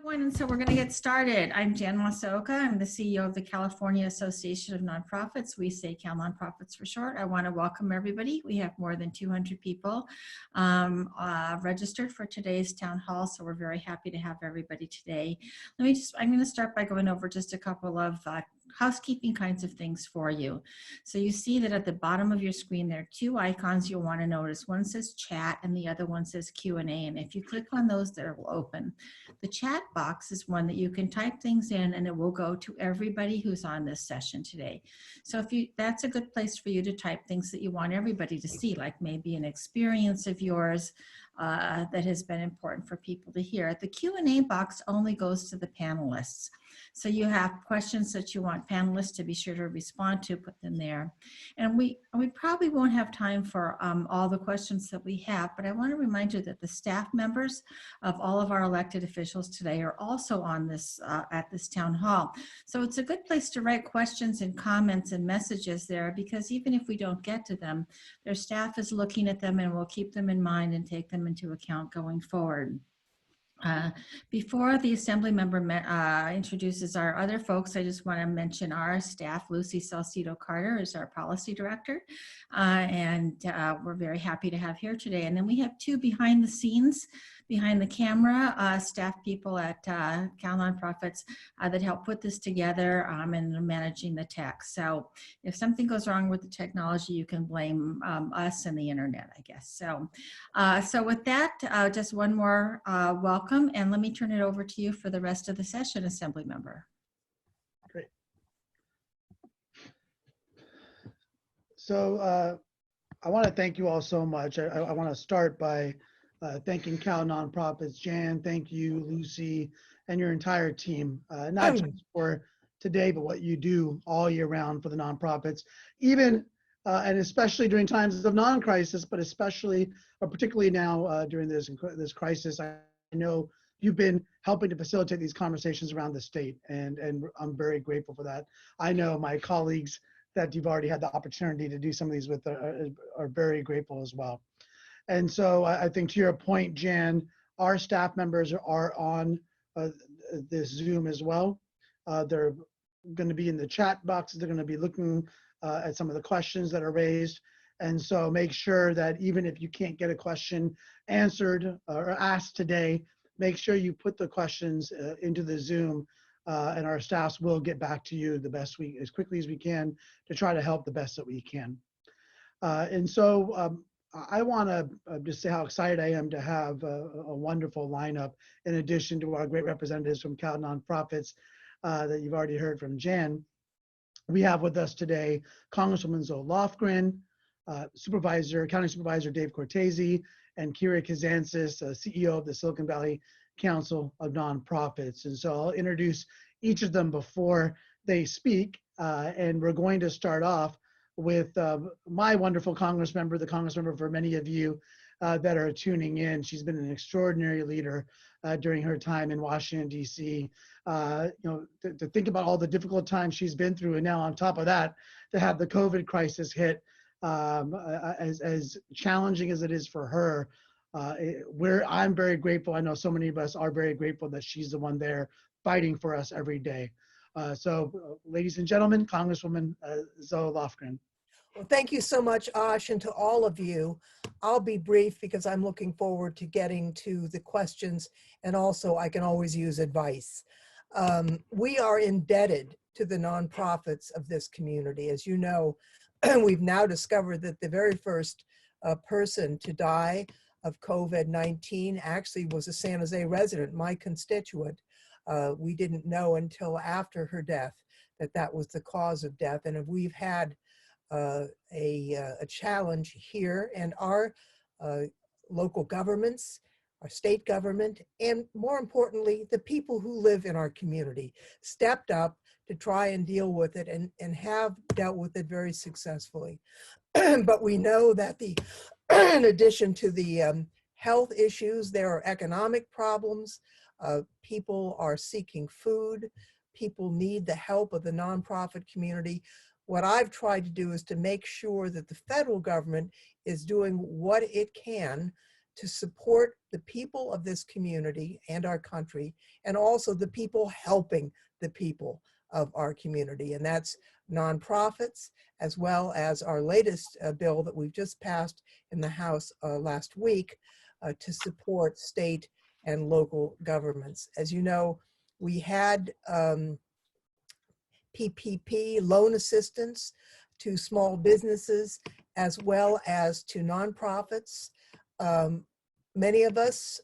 Everyone, and so we're going to get started. I'm Jan Masoka. I'm the CEO of the California Association of Nonprofits. We say CalNonprofits for short. I want to welcome everybody. We have more than 200 people registered for today's town hall, so we're very happy to have everybody today. I'm going to start by going over just a couple of housekeeping kinds of things for you. So you see that at the bottom of your screen, there are two icons you'll want to notice. One says chat and the other one says Q&A. And if you click on those, they will open. The chat box is one that you can type things in and it will go to everybody who's on this session today. So that's a good place for you to type things that you want everybody to see, like maybe an experience of yours that has been important for people to hear. The Q&A box only goes to the panelists. So you have questions that you want panelists to be sure to respond to, put them there. And we probably won't have time for all the questions that we have, but I want to remind you that the staff members of all of our elected officials today are also on this at this town hall. So it's a good place to write questions and comments and messages there, because even if we don't get to them, their staff is looking at them and will keep them in mind and take them into account going forward. Before the Assembly member introduces our other folks, I just want to mention our staff. Lucy Salcido-Carter is our policy director, and we're very happy to have here today. And then we have two behind the scenes, behind the camera, staff people at CalNonprofits that help put this together and are managing the tech. So if something goes wrong with the technology, you can blame us and the internet, I guess. So with that, just one more welcome, and let me turn it over to you for the rest of the session, Assembly Member. Great. So I want to thank you all so much. I want to start by thanking CalNonprofits. Jan, thank you, Lucy, and your entire team, not just for today, but what you do all year round for the nonprofits, even and especially during times of non-crisis, but especially or particularly now during this crisis. I know you've been helping to facilitate these conversations around the state, and I'm very grateful for that. I know my colleagues that you've already had the opportunity to do some of these with are very grateful as well. And so I think to your point, Jan, our staff members are on this Zoom as well. They're going to be in the chat boxes. They're going to be looking at some of the questions that are raised. And so make sure that even if you can't get a question answered or asked today, make sure you put the questions into the Zoom and our staffs will get back to you as quickly as we can to try to help the best that we can. And so I want to just say how excited I am to have a wonderful lineup in addition to our great representatives from CalNonprofits that you've already heard from Jan. We have with us today Congresswoman Zoe Lofgren, County Supervisor Dave Cortese, and Kira Kazantzis, CEO of the Silicon Valley Council of Nonprofits. And so I'll introduce each of them before they speak, and we're going to start off with my wonderful Congressmember, the Congressmember for many of you that are tuning in. She's been an extraordinary leader during her time in Washington, D.C. To think about all the difficult times she's been through, and now on top of that, to have the COVID crisis hit, as challenging as it is for her, I'm very grateful. I know so many of us are very grateful that she's the one there fighting for us every day. So ladies and gentlemen, Congresswoman Zoe Lofgren. Well, thank you so much, Ash, and to all of you. I'll be brief because I'm looking forward to getting to the questions, and also I can always use advice. We are indebted to the nonprofits of this community. As you know, we've now discovered that the very first person to die of COVID-19 actually was a San Jose resident, my constituent. We didn't know until after her death that was the cause of death, and we've had a challenge here, and our local governments, our state government, and more importantly, the people who live in our community stepped up to try and deal with it and have dealt with it very successfully. But we know that in addition to the health issues, there are economic problems. People are seeking food. People need the help of the nonprofit community. What I've tried to do is to make sure that the federal government is doing what it can to support the people of this community and our country, and also the people helping the people of our community. And that's nonprofits, as well as our latest bill that we've just passed in the House last week to support state and local governments. As you know, we had PPP loan assistance to small businesses as well as to nonprofits. Many of us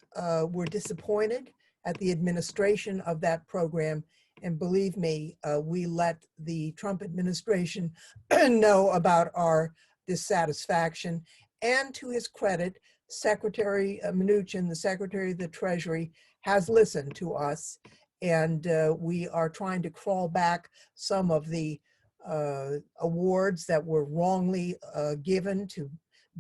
were disappointed at the administration of that program. And believe me, we let the Trump administration know about our dissatisfaction. And to his credit, Secretary Mnuchin, the Secretary of the Treasury, has listened to us. And we are trying to crawl back some of the awards that were wrongly given to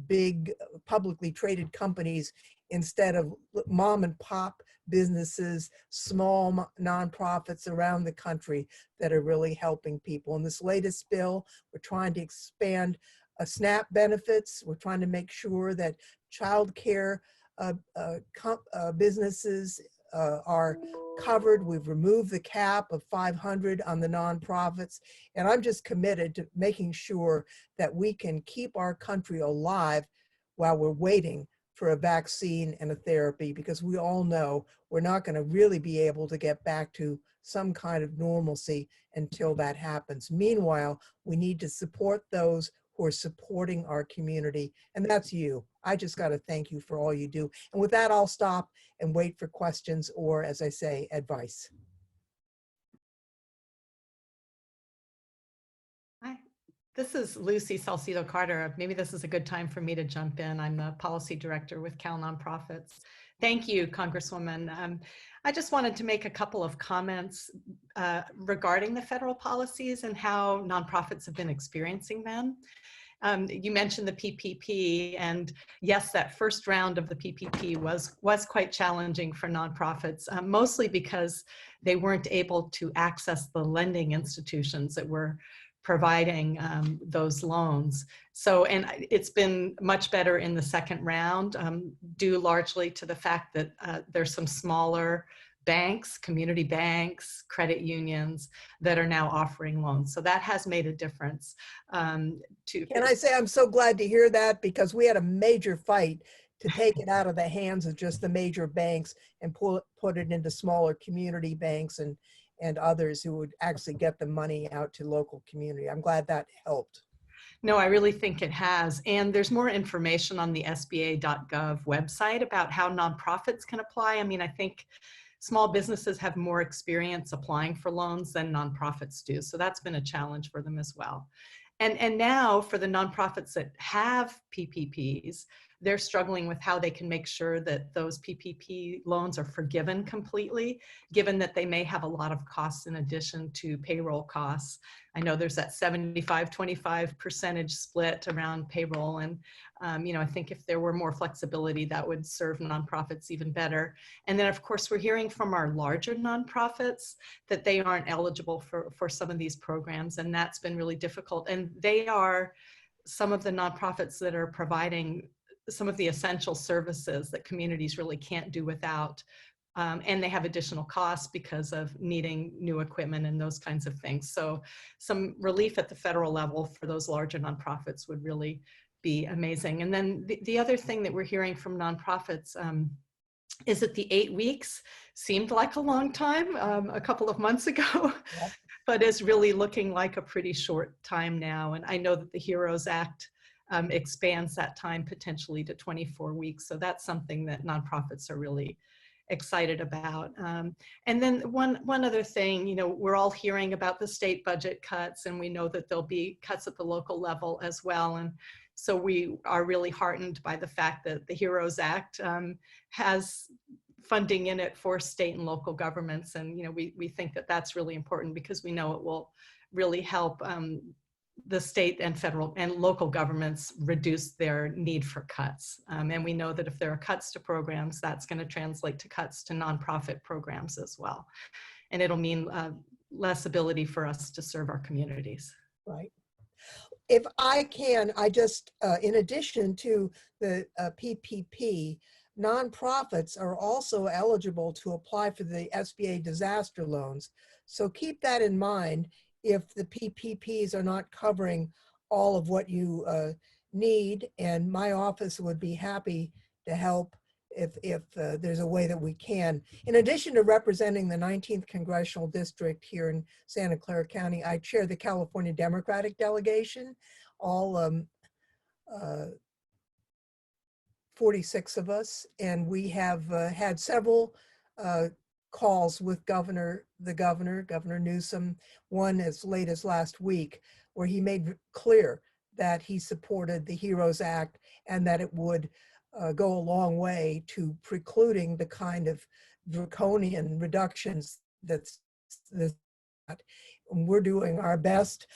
big publicly traded companies instead of mom and pop businesses, small nonprofits around the country that are really helping people. In this latest bill, we're trying to expand SNAP benefits. We're trying to make sure that childcare businesses are covered. We've removed the cap of 500 on the nonprofits. And I'm just committed to making sure that we can keep our country alive while we're waiting for a vaccine and a therapy, because we all know we're not going to really be able to get back to some kind of normalcy until that happens. Meanwhile, we need to support those who are supporting our community, and that's you. I just got to thank you for all you do. And with that, I'll stop and wait for questions or, as I say, advice. Hi, this is Lucy Salcido-Carter. Maybe this is a good time for me to jump in. I'm the policy director with CalNonprofits. Thank you, Congresswoman. I just wanted to make a couple of comments regarding the federal policies and how nonprofits have been experiencing them. You mentioned the PPP, and yes, that first round of the PPP was quite challenging for nonprofits, mostly because they weren't able to access the lending institutions that were providing those loans. So, and it's been much better in the second round, due largely to the fact that there's some smaller banks, community banks, credit unions that are now offering loans. So that has made a difference. Can I say I'm so glad to hear that, because we had a major fight to take it out of the hands of just the major banks and put it into smaller community banks and others who would actually get the money out to local community. I'm glad that helped. No, I really think it has. And there's more information on the SBA.gov website about how nonprofits can apply. I mean, I think small businesses have more experience applying for loans than nonprofits do. So that's been a challenge for them as well. And now for the nonprofits that have PPPs, they're struggling with how they can make sure that those PPP loans are forgiven completely, given that they may have a lot of costs in addition to payroll costs. I know there's that 75-25% split around payroll. And, you know, I think if there were more flexibility, that would serve nonprofits even better. And then, of course, we're hearing from our larger nonprofits that they aren't eligible for some of these programs. And that's been really difficult. And they are some of the nonprofits that are providing some of the essential services that communities really can't do without. And they have additional costs because of needing new equipment and those kinds of things. So some relief at the federal level for those larger nonprofits would really be amazing. And then the other thing that we're hearing from nonprofits is that the 8 weeks seemed like a long time a couple of months ago, but is really looking like a pretty short time now. And I know that the HEROES Act expands that time potentially to 24 weeks. So that's something that nonprofits are really excited about. And then one other thing, you know, we're all hearing about the state budget cuts, and we know that there'll be cuts at the local level as well. And so we are really heartened by the fact that the HEROES Act has funding in it for state and local governments. And, you know, we think that that's really important because we know it will really help the state and federal and local governments reduce their need for cuts. And we know that if there are cuts to programs, that's going to translate to cuts to nonprofit programs as well. And it'll mean less ability for us to serve our communities. Right. If I can, I just, in addition to the PPP, nonprofits are also eligible to apply for the SBA disaster loans. So keep that in mind if the PPPs are not covering all of what you need. And my office would be happy to help if there's a way that we can. In addition to representing the 19th Congressional District here in Santa Clara County, I chair the California Democratic Delegation. All 46 of us, and we have had several calls with Governor Newsom, one as late as last week, where he made clear that he supported the HEROES Act and that it would go a long way to precluding the kind of draconian reductions that's we're doing our best.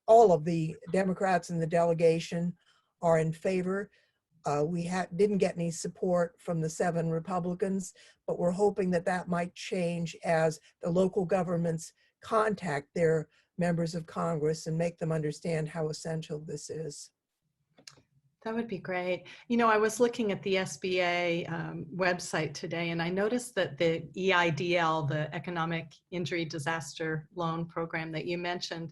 All of the Democrats in the delegation are in favor. We didn't get any support from the 7 Republicans, but we're hoping that that might change as the local governments contact their members of Congress and make them understand how essential this is. That would be great. You know, I was looking at the SBA website today, and I noticed that the EIDL, the Economic Injury Disaster Loan Program that you mentioned,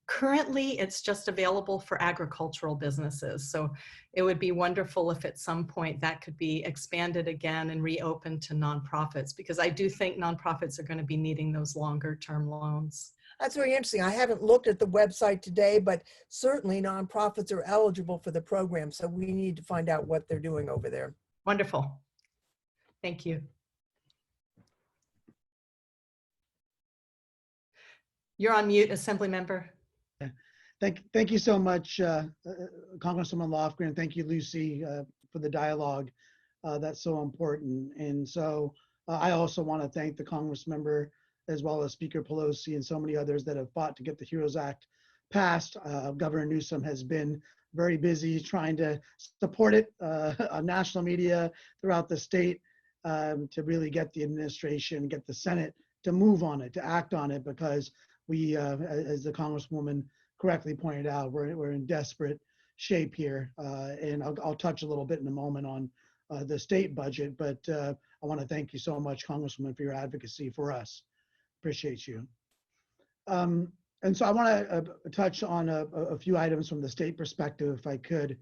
currently it's just available for agricultural businesses. So it would be wonderful if at some point that could be expanded again and reopened to nonprofits, because I do think nonprofits are going to be needing those longer term loans. That's very interesting. I haven't looked at the website today, but certainly nonprofits are eligible for the program. So we need to find out what they're doing over there. Wonderful. Thank you. You're on mute, Assemblymember. Thank you so much, Congresswoman Lofgren. Thank you, Lucy, for the dialogue. That's so important. And so I also want to thank the Congressmember, as well as Speaker Pelosi and so many others that have fought to get the HEROES Act passed. Governor Newsom has been very busy trying to support it on national media throughout the state to really get the administration, get the Senate to move on it, to act on it, because we, as the Congresswoman correctly pointed out, we're in desperate shape here. And I'll touch a little bit in a moment on the state budget, but I want to thank you so much, Congresswoman, for your advocacy for us. Appreciate you. And so I want to touch on a few items from the state perspective, if I could.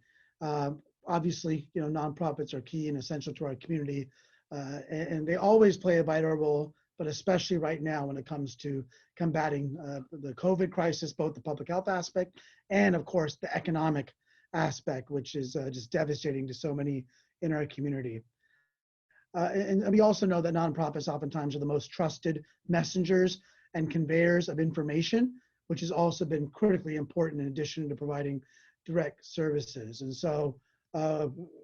Obviously, you know, nonprofits are key and essential to our community, and they always play a vital role, but especially right now when it comes to combating the COVID crisis, both the public health aspect and, of course, the economic aspect, which is just devastating to so many in our community. And we also know that nonprofits oftentimes are the most trusted messengers and conveyors of information, which has also been critically important in addition to providing direct services. And so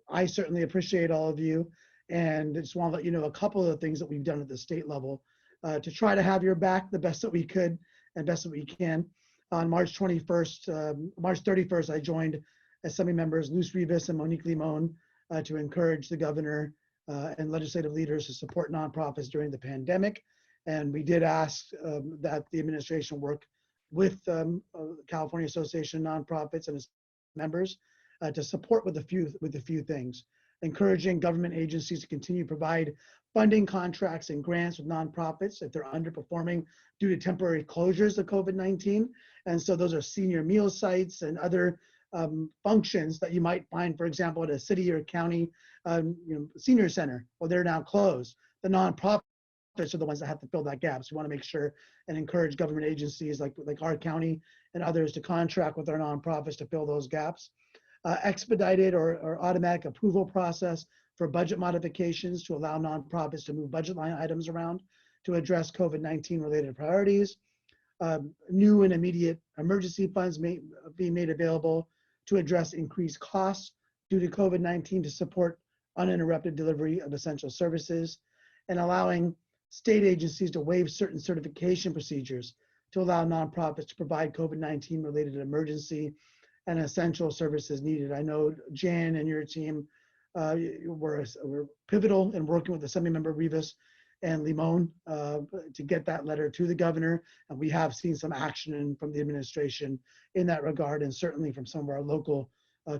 I certainly appreciate all of you, and just want to let you know a couple of the things that we've done at the state level to try to have your back the best that we could and best that we can. On March 31st, I joined Assembly members Luz Rivas and Monique Limon to encourage the governor and legislative leaders to support nonprofits during the pandemic. And we did ask that the administration work with California Association of Nonprofits and its members to support with a few things, encouraging government agencies to continue to provide funding contracts and grants with nonprofits if they're underperforming due to temporary closures of COVID-19. And so those are senior meal sites and other functions that you might find, for example, at a city or county senior center. Well, they're now closed. The nonprofits are the ones that have to fill that gap. So we want to make sure and encourage government agencies like our county and others to contract with our nonprofits to fill those gaps. Expedited or automatic approval process for budget modifications to allow nonprofits to move budget line items around to address COVID-19 related priorities. New and immediate emergency funds being made available to address increased costs due to COVID-19 to support uninterrupted delivery of essential services, and allowing state agencies to waive certain certification procedures to allow nonprofits to provide COVID-19 related emergency and essential services needed. I know Jan and your team were pivotal in working with Assemblymember Rivas and Limon to get that letter to the governor. And we have seen some action from the administration in that regard, and certainly from some of our local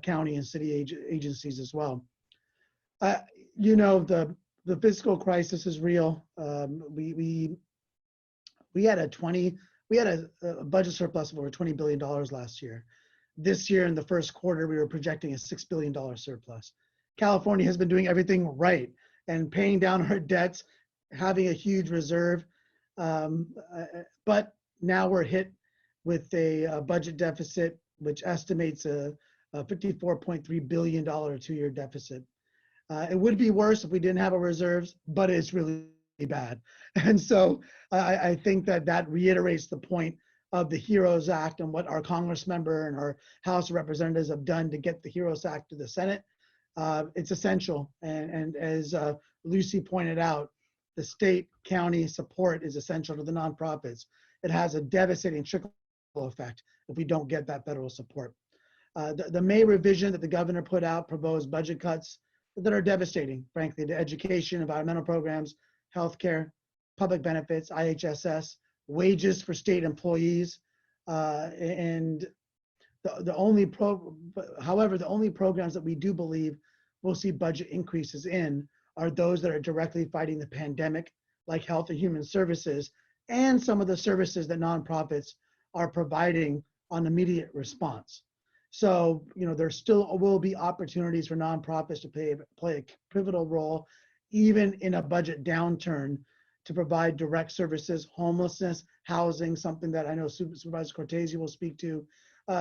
county and city agencies as well. You know, the fiscal crisis is real. We had a budget surplus of over $20 billion last year. This year in the first quarter, we were projecting a $6 billion surplus. California has been doing everything right and paying down our debts, having a huge reserve. But now we're hit with a budget deficit, which estimates a $54.3 billion two-year deficit. It would be worse if we didn't have our reserves, but it's really bad. And so I think that reiterates the point of the HEROES Act and what our Congressmember and our House of Representatives have done to get the HEROES Act to the Senate. It's essential. And as Lucy pointed out, the state county support is essential to the nonprofits. It has a devastating trickle effect if we don't get that federal support. The May revision that the governor put out proposed budget cuts that are devastating, frankly, to education, environmental programs, healthcare, public benefits, IHSS, wages for state employees, and however, the only programs that we do believe will see budget increases in are those that are directly fighting the pandemic, like health and human services, and some of the services that nonprofits are providing on immediate response. So, you know, there still will be opportunities for nonprofits to play a pivotal role, even in a budget downturn, to provide direct services, homelessness, housing, something that I know Supervisor Cortese will speak to,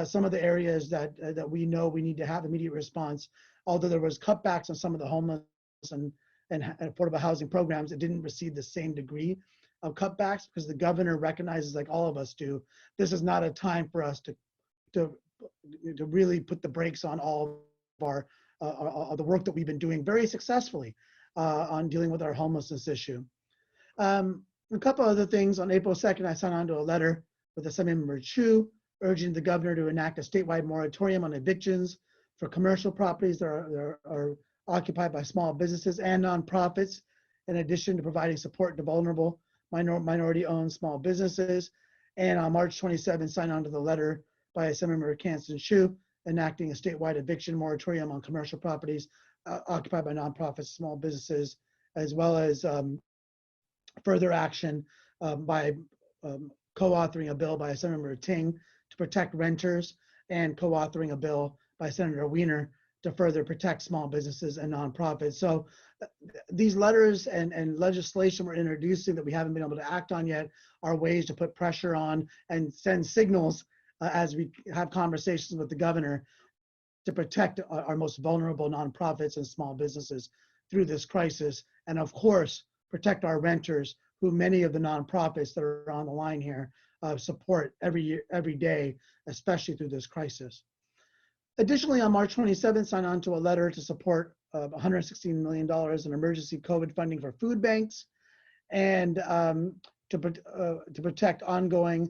some of the areas that we know we need to have immediate response. Although there was cutbacks on some of the homeless and affordable housing programs, it didn't receive the same degree of cutbacks because the governor recognizes, like all of us do, this is not a time for us to really put the brakes on all of our the work that we've been doing very successfully on dealing with our homelessness issue. A couple other things. On April 2nd, I signed on to a letter with Assemblymember Chu urging the governor to enact a statewide moratorium on evictions for commercial properties that are occupied by small businesses and nonprofits, in addition to providing support to vulnerable minority-owned small businesses. And on March 27th, signed on to the letter by Assemblymember Chu enacting a statewide eviction moratorium on commercial properties occupied by nonprofits, small businesses, as well as further action by co-authoring a bill by Assemblymember Ting to protect renters and co-authoring a bill by Senator Wiener to further protect small businesses and nonprofits. So these letters and legislation we're introducing that we haven't been able to act on yet are ways to put pressure on and send signals as we have conversations with the governor to protect our most vulnerable nonprofits and small businesses through this crisis. And of course, protect our renters, who many of the nonprofits that are on the line here support every day, especially through this crisis. Additionally, on March 27th, signed on to a letter to support $116 million in emergency COVID funding for food banks and to protect ongoing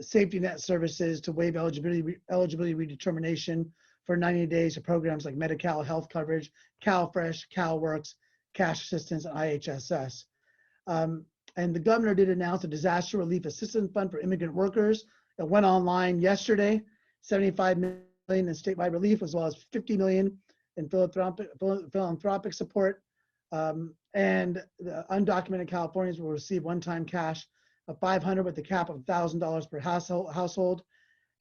safety net services, to waive eligibility redetermination for 90 days to programs like Medi-Cal health coverage, CalFresh, CalWorks, cash assistance, and IHSS. And the governor did announce a disaster relief assistance fund for immigrant workers. It went online yesterday, $75 million in statewide relief, as well as $50 million in philanthropic support. And the undocumented Californians will receive one-time cash of $500 with the cap of $1,000 per household.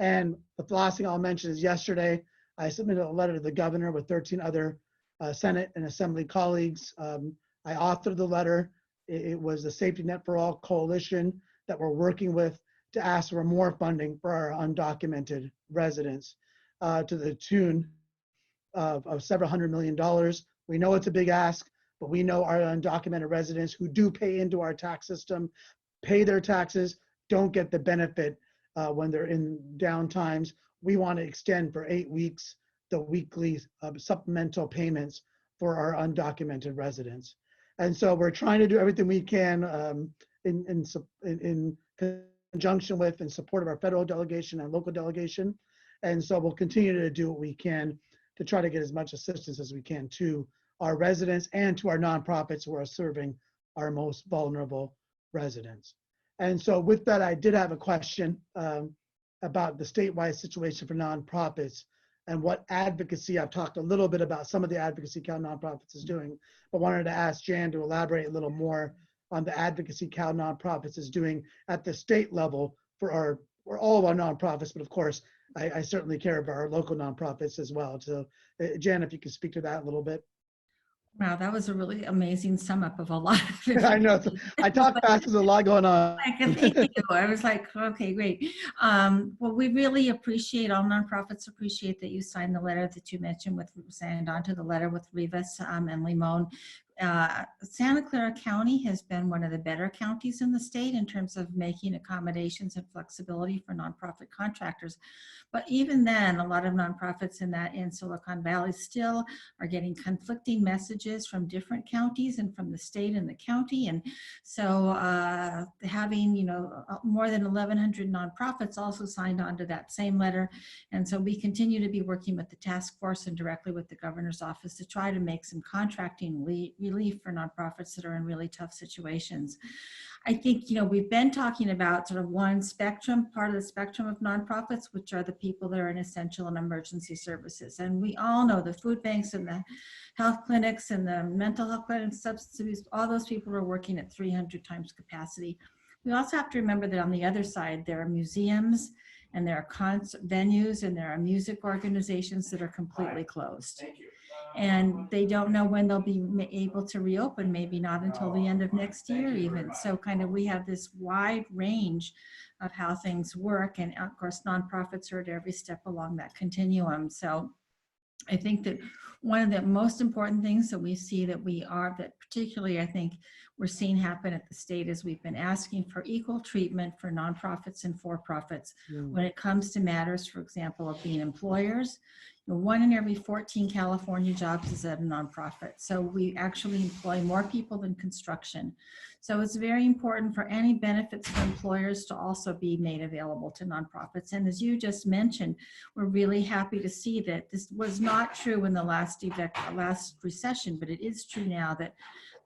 And the last thing I'll mention is yesterday, I submitted a letter to the governor with 13 other Senate and Assembly colleagues. I authored the letter. It was the Safety Net for All coalition that we're working with to ask for more funding for our undocumented residents to the tune of several $100 million. We know it's a big ask, but we know our undocumented residents who do pay into our tax system, pay their taxes, don't get the benefit when they're in down times. We want to extend for 8 weeks the weekly supplemental payments for our undocumented residents. And so we're trying to do everything we can in conjunction with and support of our federal delegation and local delegation. And so we'll continue to do what we can to try to get as much assistance as we can to our residents and to our nonprofits who are serving our most vulnerable residents. And so with that, I did have a question about the statewide situation for nonprofits. and what advocacy. I've talked a little bit about some of the advocacy CalNonprofits is doing, but wanted to ask Jan to elaborate a little more on the advocacy CalNonprofits is doing at the state level for all of our nonprofits, but of course, I certainly care about our local nonprofits as well. So Jan, if you could speak to that a little bit. Wow, that was a really amazing sum up of a lot of I know, I talk fast, there's a lot going on. Thank you. I was like, okay, great. Well, we really appreciate, all nonprofits appreciate that you signed the letter that you mentioned with, signed on to the letter with Rivas and Limon. Santa Clara County has been one of the better counties in the state in terms of making accommodations and flexibility for nonprofit contractors. But even then, a lot of nonprofits in Silicon Valley still are getting conflicting messages from different counties and from the state and the county. And so having, more than 1,100 nonprofits also signed on to that same letter. And so we continue to be working with the task force and directly with the governor's office to try to make some contracting relief for nonprofits that are in really tough situations. I think, we've been talking about sort of one spectrum, part of the spectrum of nonprofits, which are the people that are in essential and emergency services. And we all know the food banks and the health clinics and the mental health clinics, substance abuse, all those people are working at 300 times capacity. We also have to remember that on the other side, there are museums and there are concert venues and there are music organizations that are completely closed. Thank you. And they don't know when they'll be able to reopen, maybe not until the end of next year even. So kind of we have this wide range of how things work. And of course, nonprofits are at every step along that continuum. So I think that one of the most important things that we see that particularly I think we're seeing happen at the state is we've been asking for equal treatment for nonprofits and for-profits when it comes to matters, for example, of being employers. 1 in every 14 California jobs is at a nonprofit. So we actually employ more people than construction. So it's very important for any benefits for employers to also be made available to nonprofits. And as you just mentioned, we're really happy to see that this was not true in the last recession, but it is true now that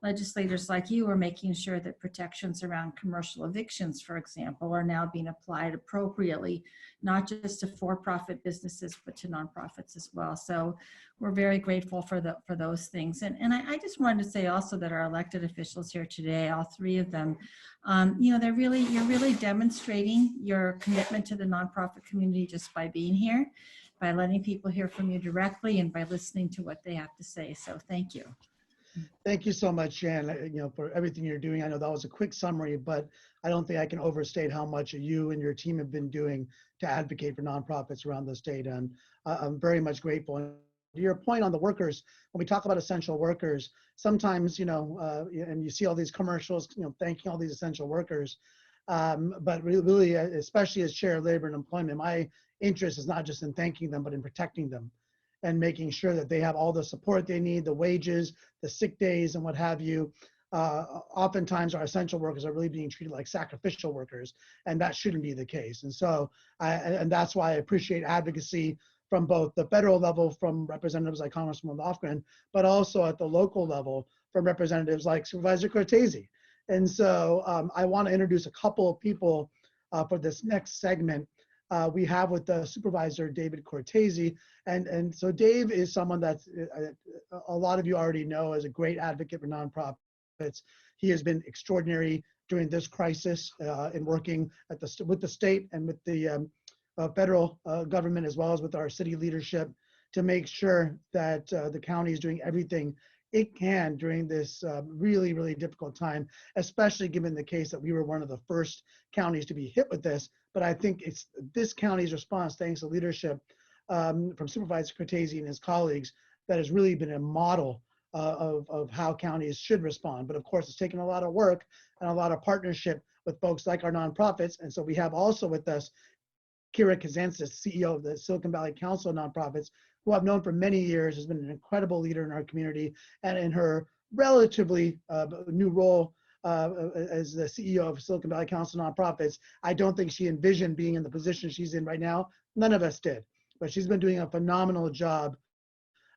legislators like you are making sure that protections around commercial evictions, for example, are now being applied appropriately, not just to for-profit businesses, but to nonprofits as well. So we're very grateful for those things. And I just wanted to say also that our elected officials here today, all 3 of them, you're really demonstrating your commitment to the nonprofit community just by being here, by letting people hear from you directly, and by listening to what they have to say. So thank you. Thank you so much, Jan, for everything you're doing. I know that was a quick summary, but I don't think I can overstate how much you and your team have been doing to advocate for nonprofits around the state. And I'm very much grateful. And to your point on the workers, when we talk about essential workers, sometimes, and you see all these commercials, thanking all these essential workers. But really, especially as Chair of Labor and Employment, my interest is not just in thanking them, but in protecting them and making sure that they have all the support they need, the wages, the sick days, and what have you. Oftentimes our essential workers are really being treated like sacrificial workers, and that shouldn't be the case. And so, and that's why I appreciate advocacy from both the federal level, from representatives like Congresswoman Lofgren, but also at the local level from representatives like Supervisor Cortese. And so I want to introduce a couple of people for this next segment. We have with the Supervisor David Cortese. And so Dave is someone that a lot of you already know as a great advocate for nonprofits. He has been extraordinary during this crisis in working with the state and with the federal government, as well as with our city leadership, to make sure that the county is doing everything it can during this really, really difficult time, especially given the case that we were one of the first counties to be hit with this. But I think it's this county's response, thanks to leadership from Supervisor Cortese and his colleagues, that has really been a model of how counties should respond. But of course, it's taken a lot of work and a lot of partnership with folks like our nonprofits. And so we have also with us Kira Kazantzis, CEO of the Silicon Valley Council of Nonprofits, who I've known for many years, has been an incredible leader in our community, and in her relatively new role as the CEO of Silicon Valley Council of Nonprofits, I don't think she envisioned being in the position she's in right now. None of us did, but she's been doing a phenomenal job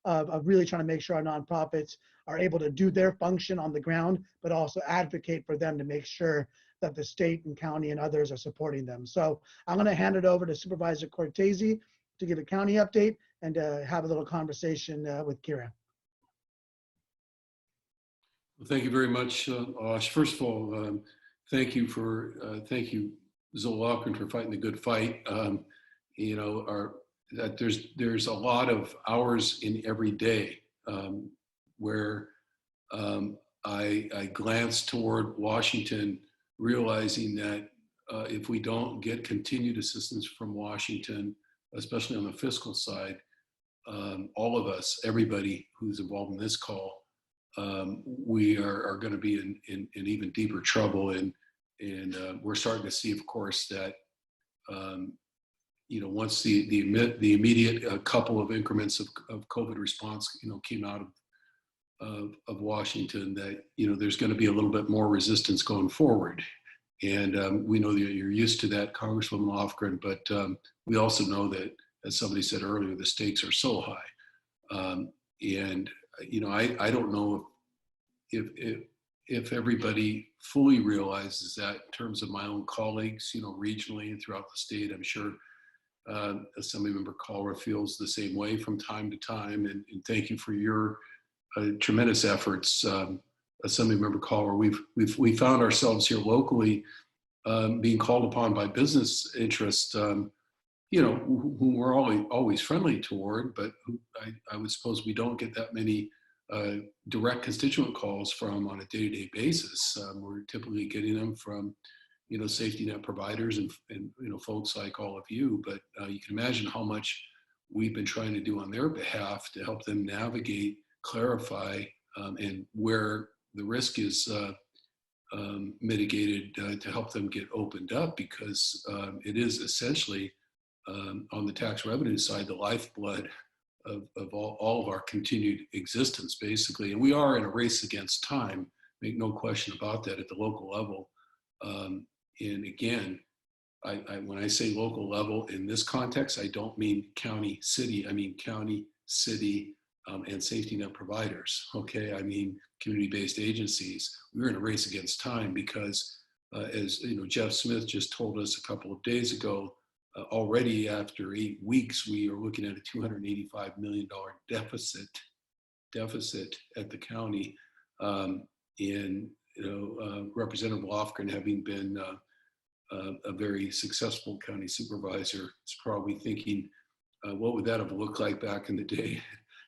of really trying to make sure our nonprofits are able to do their function on the ground, but also advocate for them to make sure that the state and county and others are supporting them. So I'm going to hand it over to Supervisor Cortese to get a county update and to have a little conversation with Kira. Well, thank you very much, Osh. First of all, thank you, Zoe Lofgren, for fighting the good fight. You know, that there's a lot of hours in every day where I glance toward Washington, realizing that if we don't get continued assistance from Washington, especially on the fiscal side, all of us, everybody who's involved in this call, we are going to be in even deeper trouble. And we're starting to see, of course, that you know, once the immediate couple of increments of COVID response, you know, came out of Washington, that, you know, there's going to be a little bit more resistance going forward. And we know that you're used to that, Congresswoman Lofgren, but we also know that, as somebody said earlier, the stakes are so high. And, you know, I don't know if everybody fully realizes that in terms of my own colleagues, you know, regionally and throughout the state. I'm sure Assemblymember Kalra feels the same way from time to time. And thank you for your tremendous efforts, Assemblymember Kalra. We found ourselves here locally being called upon by business interests, you know, whom we're always friendly toward, but who I would suppose we don't get that many direct constituent calls from on a day-to-day basis. We're typically getting them from, you know, safety net providers and you know, folks like all of you. But you can imagine how much we've been trying to do on their behalf to help them navigate, clarify, and where the risk is mitigated to help them get opened up, because it is essentially on the tax revenue side the lifeblood of all of our continued existence, basically. And we are in a race against time, make no question about that, at the local level. And again, when I say local level in this context, I don't mean county, city. I mean county, city, and safety net providers. Okay, I mean community-based agencies. We're in a race against time because, as you know, Jeff Smith just told us a couple of days ago, already after 8 weeks, we are looking at a $285 million deficit at the county. In Representative Lofgren, having been a very successful county supervisor, is probably thinking, what would that have looked like back in the day?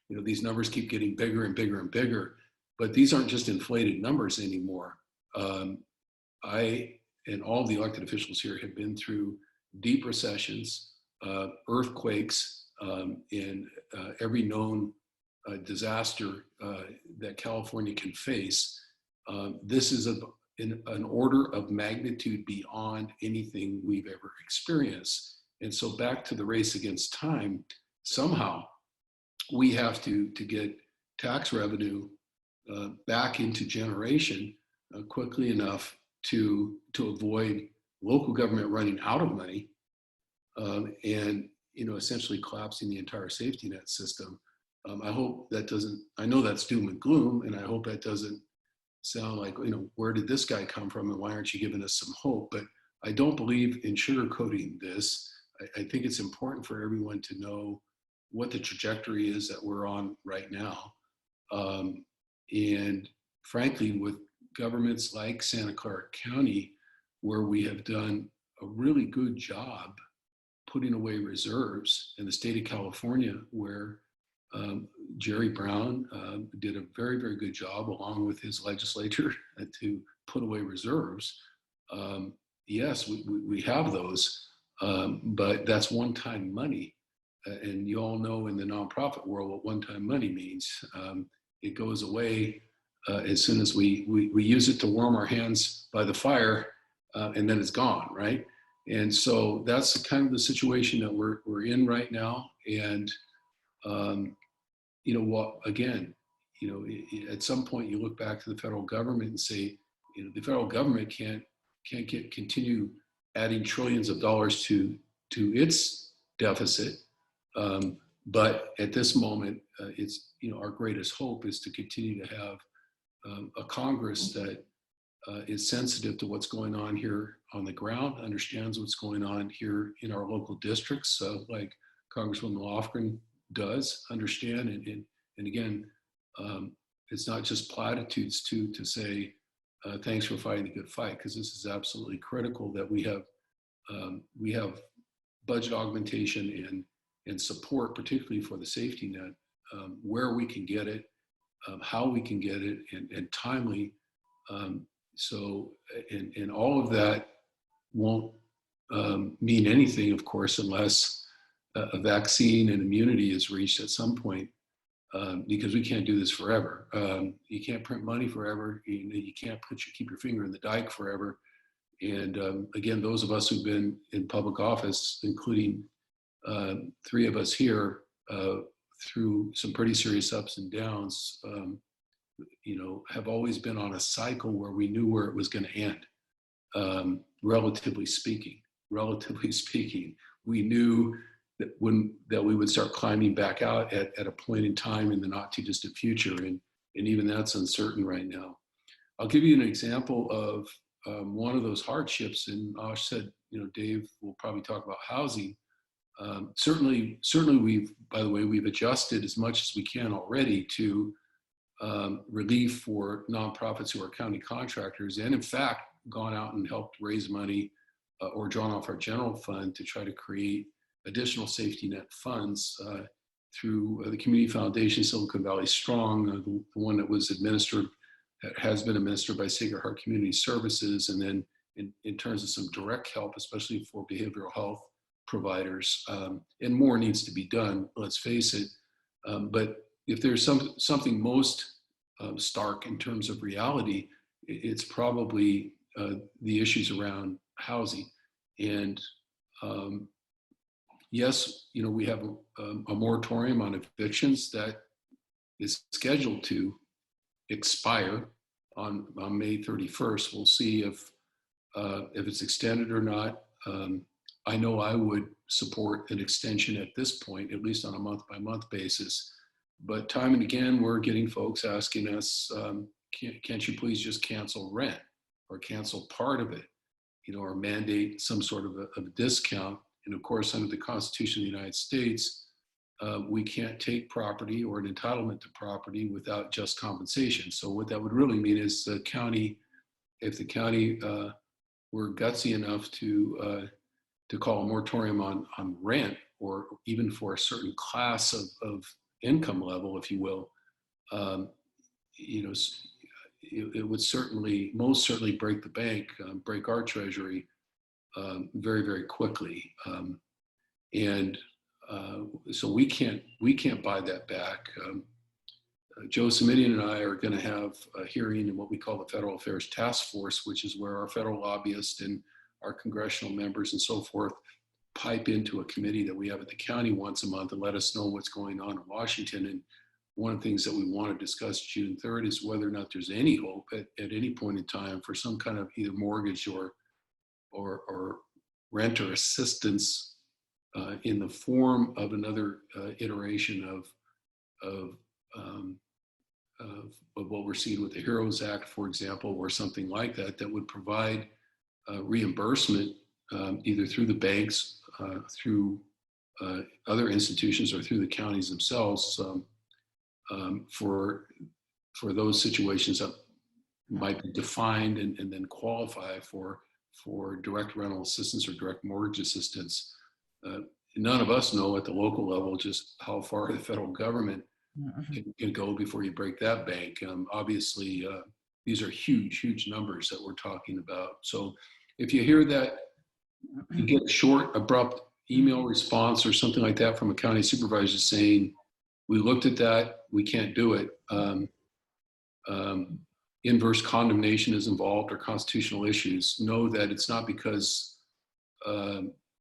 You know, these numbers keep getting bigger and bigger and bigger, but these aren't just inflated numbers anymore. I and all the elected officials here have been through deep recessions, earthquakes, and every known disaster that California can face. This is an order of magnitude beyond anything we've ever experienced. And so back to the race against time, somehow we have to get tax revenue back into generation quickly enough to avoid local government running out of money and, you know, essentially collapsing the entire safety net system. I hope that doesn't, I know that's doom and gloom, and I hope that doesn't sound like, you know, where did this guy come from and why aren't you giving us some hope? But I don't believe in sugarcoating this. I think it's important for everyone to know what the trajectory is that we're on right now. And frankly, with governments like Santa Clara County, where we have done a really good job putting away reserves, in the state of California, where Jerry Brown did a very, very good job along with his legislature to put away reserves. Yes, we have those, but that's one-time money. And you all know in the nonprofit world what one-time money means. It goes away as soon as we use it to warm our hands by the fire, and then it's gone, right? And so that's kind of the situation that we're in right now. And you know what? Again, you know, at some point you look back to the federal government and say, you know, the federal government can't continue adding trillions of dollars to its deficit. But at this moment, it's, you know, our greatest hope is to continue to have a Congress that is sensitive to what's going on here on the ground, understands what's going on here in our local districts, like Congresswoman Lofgren does understand. And again, it's not just platitudes to say, thanks for fighting the good fight, because this is absolutely critical that we have budget augmentation and support, particularly for the safety net, where we can get it, how we can get it, and timely. And all of that won't mean anything, of course, unless a vaccine and immunity is reached at some point, because we can't do this forever. You can't print money forever. You can't keep your finger in the dike forever. And again, those of us who've been in public office, including 3 of us here, through some pretty serious ups and downs, have always been on a cycle where we knew where it was going to end. Relatively speaking, we knew that we would start climbing back out at a point in time in the not too distant future, and even that's uncertain right now. I'll give you an example of one of those hardships, and Ash said, Dave will probably talk about housing. Certainly we've adjusted as much as we can already to relief for nonprofits who are county contractors, and in fact gone out and helped raise money or drawn off our general fund to try to create additional safety net funds through the Community Foundation, Silicon Valley Strong, the one that has been administered by Sacred Heart Community Services, and then in terms of some direct help, especially for behavioral health providers. And more needs to be done, let's face it. But if there's something most stark in terms of reality, it's probably the issues around housing. And yes, we have a moratorium on evictions that is scheduled to expire on May 31st. We'll see if it's extended or not. I know I would support an extension at this point, at least on a month-by-month basis. But time and again, we're getting folks asking us, can't you please just cancel rent or cancel part of it, or mandate some sort of a discount. And of course, under the Constitution of the United States, we can't take property or an entitlement to property without just compensation. So what that would really mean is if the county were gutsy enough to call a moratorium on rent, or even for a certain class of income level, if you will, it would most certainly break the bank, break our treasury very, very quickly. So we can't buy that back. Joe Simitian and I are going to have a hearing in what we call the Federal Affairs Task Force, which is where our federal lobbyists and our congressional members and so forth pipe into a committee that we have at the county once a month and let us know what's going on in Washington. And one of the things that we want to discuss June 3rd is whether or not there's any hope at any point in time for some kind of either mortgage or renter assistance in the form of another iteration of what we're seeing with the HEROES Act, for example, or something like that would provide reimbursement either through the banks, through other institutions, or through the counties themselves for those situations that might be defined and then qualify for direct rental assistance or direct mortgage assistance. None of us know at the local level just how far the federal government can go before you break that bank. Obviously, these are huge numbers that we're talking about. So if you hear that, you get a short, abrupt email response or something like that from a county supervisor saying, we looked at that, we can't do it. Inverse condemnation is involved, or constitutional issues. Know that it's not because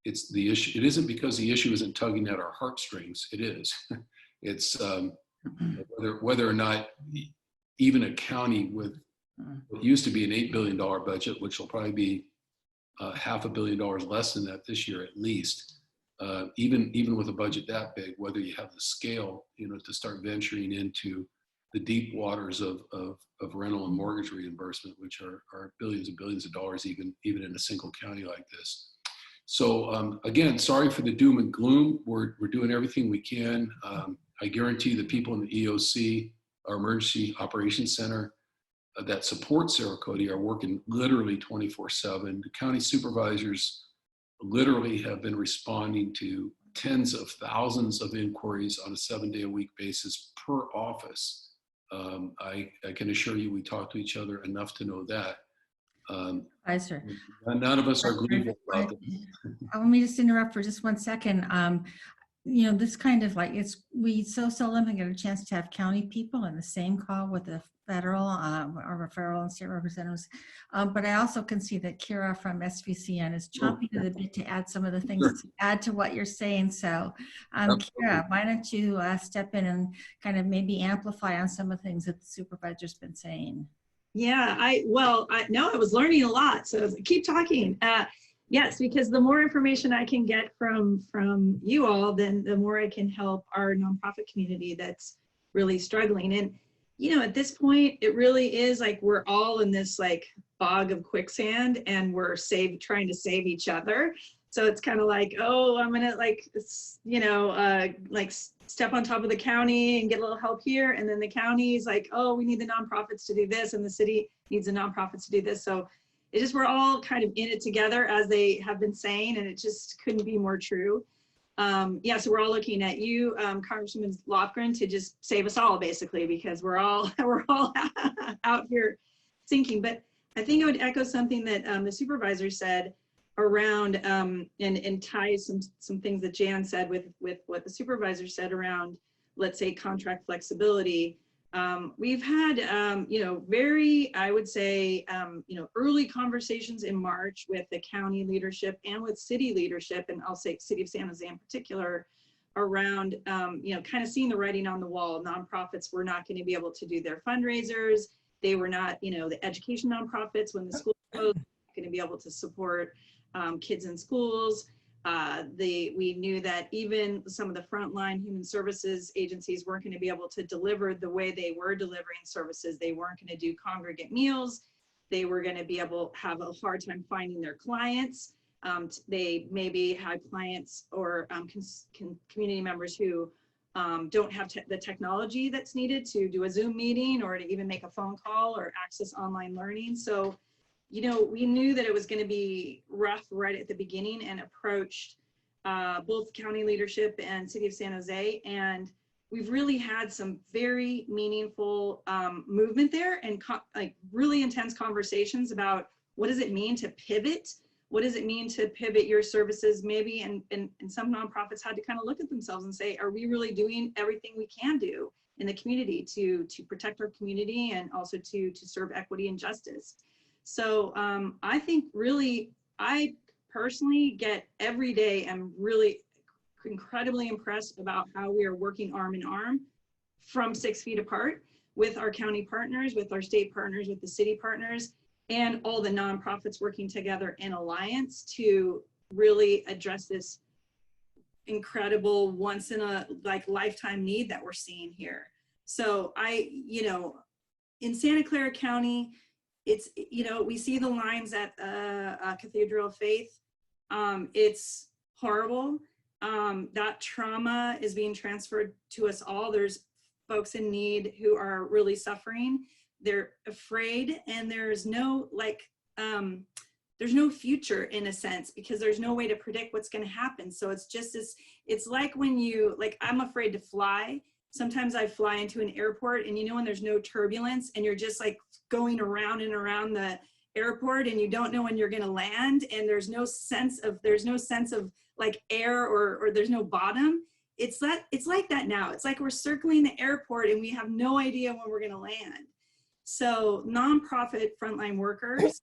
it's the issue. It isn't because the issue isn't tugging at our heartstrings. It is. It's whether or not even a county with what used to be an $8 billion budget, which will probably be $500 million less than that this year at least, even with a budget that big, whether you have the scale, to start venturing into the deep waters of rental and mortgage reimbursement, which are billions and billions of dollars, even in a single county like this. So again, sorry for the doom and gloom. We're doing everything we can. I guarantee the people in the EOC, our Emergency Operations Center, that support Sarah Cody are working literally 24/7. The county supervisors literally have been responding to tens of thousands of inquiries on a 7-day-a-week basis per office. I can assure you we talk to each other enough to know that. Supervisor. None of us are gleeful about this. Let me just interrupt for just 1 second. You know, this kind of like, we so seldom get a chance to have county people in the same call with the federal or federal and state representatives. But I also can see that Kira from SVCN is chomping at the bit to add some of the things to add to what you're saying. So Kira, why don't you step in and kind of maybe amplify on some of the things that the supervisor's been saying? Yeah, I was learning a lot. So keep talking. Yes, because the more information I can get from you all, then the more I can help our nonprofit community that's really struggling. And, you know, at this point, it really is like we're all in this like bog of quicksand and we're trying to save each other. So it's kind of like, oh, I'm gonna like, you know, like step on top of the county and get a little help here. And then the county's like, oh, we need the nonprofits to do this. And the city needs the nonprofits to do this. So it just, we're all kind of in it together, as they have been saying, and it just couldn't be more true. Yeah, so we're all looking at you, Congresswoman Lofgren, to just save us all, basically, because we're all out here sinking. But I think I would echo something that the supervisor said around, and ties some things that Jan said with what the supervisor said around, let's say, contract flexibility. We've had, you know, very, I would say, you know, early conversations in March with the county leadership and with city leadership, and I'll say City of San Jose in particular, around, you know, kind of seeing the writing on the wall. Nonprofits were not going to be able to do their fundraisers. They were not, you know, the education nonprofits, when the school closed, going to be able to support kids in schools. We knew that even some of the frontline human services agencies weren't going to be able to deliver the way they were delivering services. They weren't going to do congregate meals. They were going to be able to have a hard time finding their clients. They maybe had clients or community members who don't have the technology that's needed to do a Zoom meeting or to even make a phone call or access online learning. So, you know, we knew that it was going to be rough right at the beginning, and approached both county leadership and City of San Jose. And we've really had some very meaningful movement there, and like really intense conversations about what does it mean to pivot? What does it mean to pivot your services maybe? And some nonprofits had to kind of look at themselves and say, are we really doing everything we can do in the community to protect our community and also to serve equity and justice? So I think really, I personally get every day, I'm really incredibly impressed about how we are working arm in arm from 6 feet apart with our county partners, with our state partners, with the city partners, and all the nonprofits working together in alliance to really address this incredible once in a lifetime need that we're seeing here. So you know, in Santa Clara County, it's, you know, we see the lines at Cathedral of Faith. It's horrible. That trauma is being transferred to us all. There's folks in need who are really suffering. They're afraid, and there's no there's no future in a sense, because there's no way to predict what's going to happen. So it's just this, it's like when you, like, I'm afraid to fly. Sometimes I fly into an airport, and you know, when there's no turbulence and you're just like going around and around the airport, and you don't know when you're going to land, and there's no sense of like air, or there's no bottom. It's like that now. It's like we're circling the airport and we have no idea when we're going to land. So nonprofit frontline workers,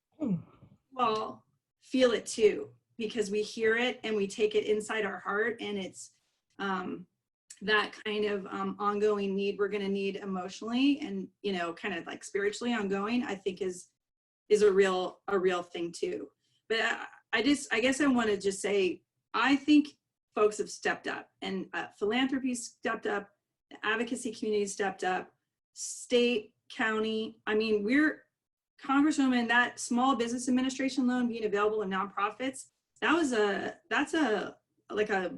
well, feel it too, because we hear it and we take it inside our heart, and it's that kind of ongoing need we're going to need emotionally and, you know, kind of like spiritually ongoing, I think is a real thing too. But I guess I want to just say, I think folks have stepped up, and philanthropy stepped up, the advocacy community stepped up, state, county. I mean, Congresswoman, that small business administration loan being available in nonprofits, that's like a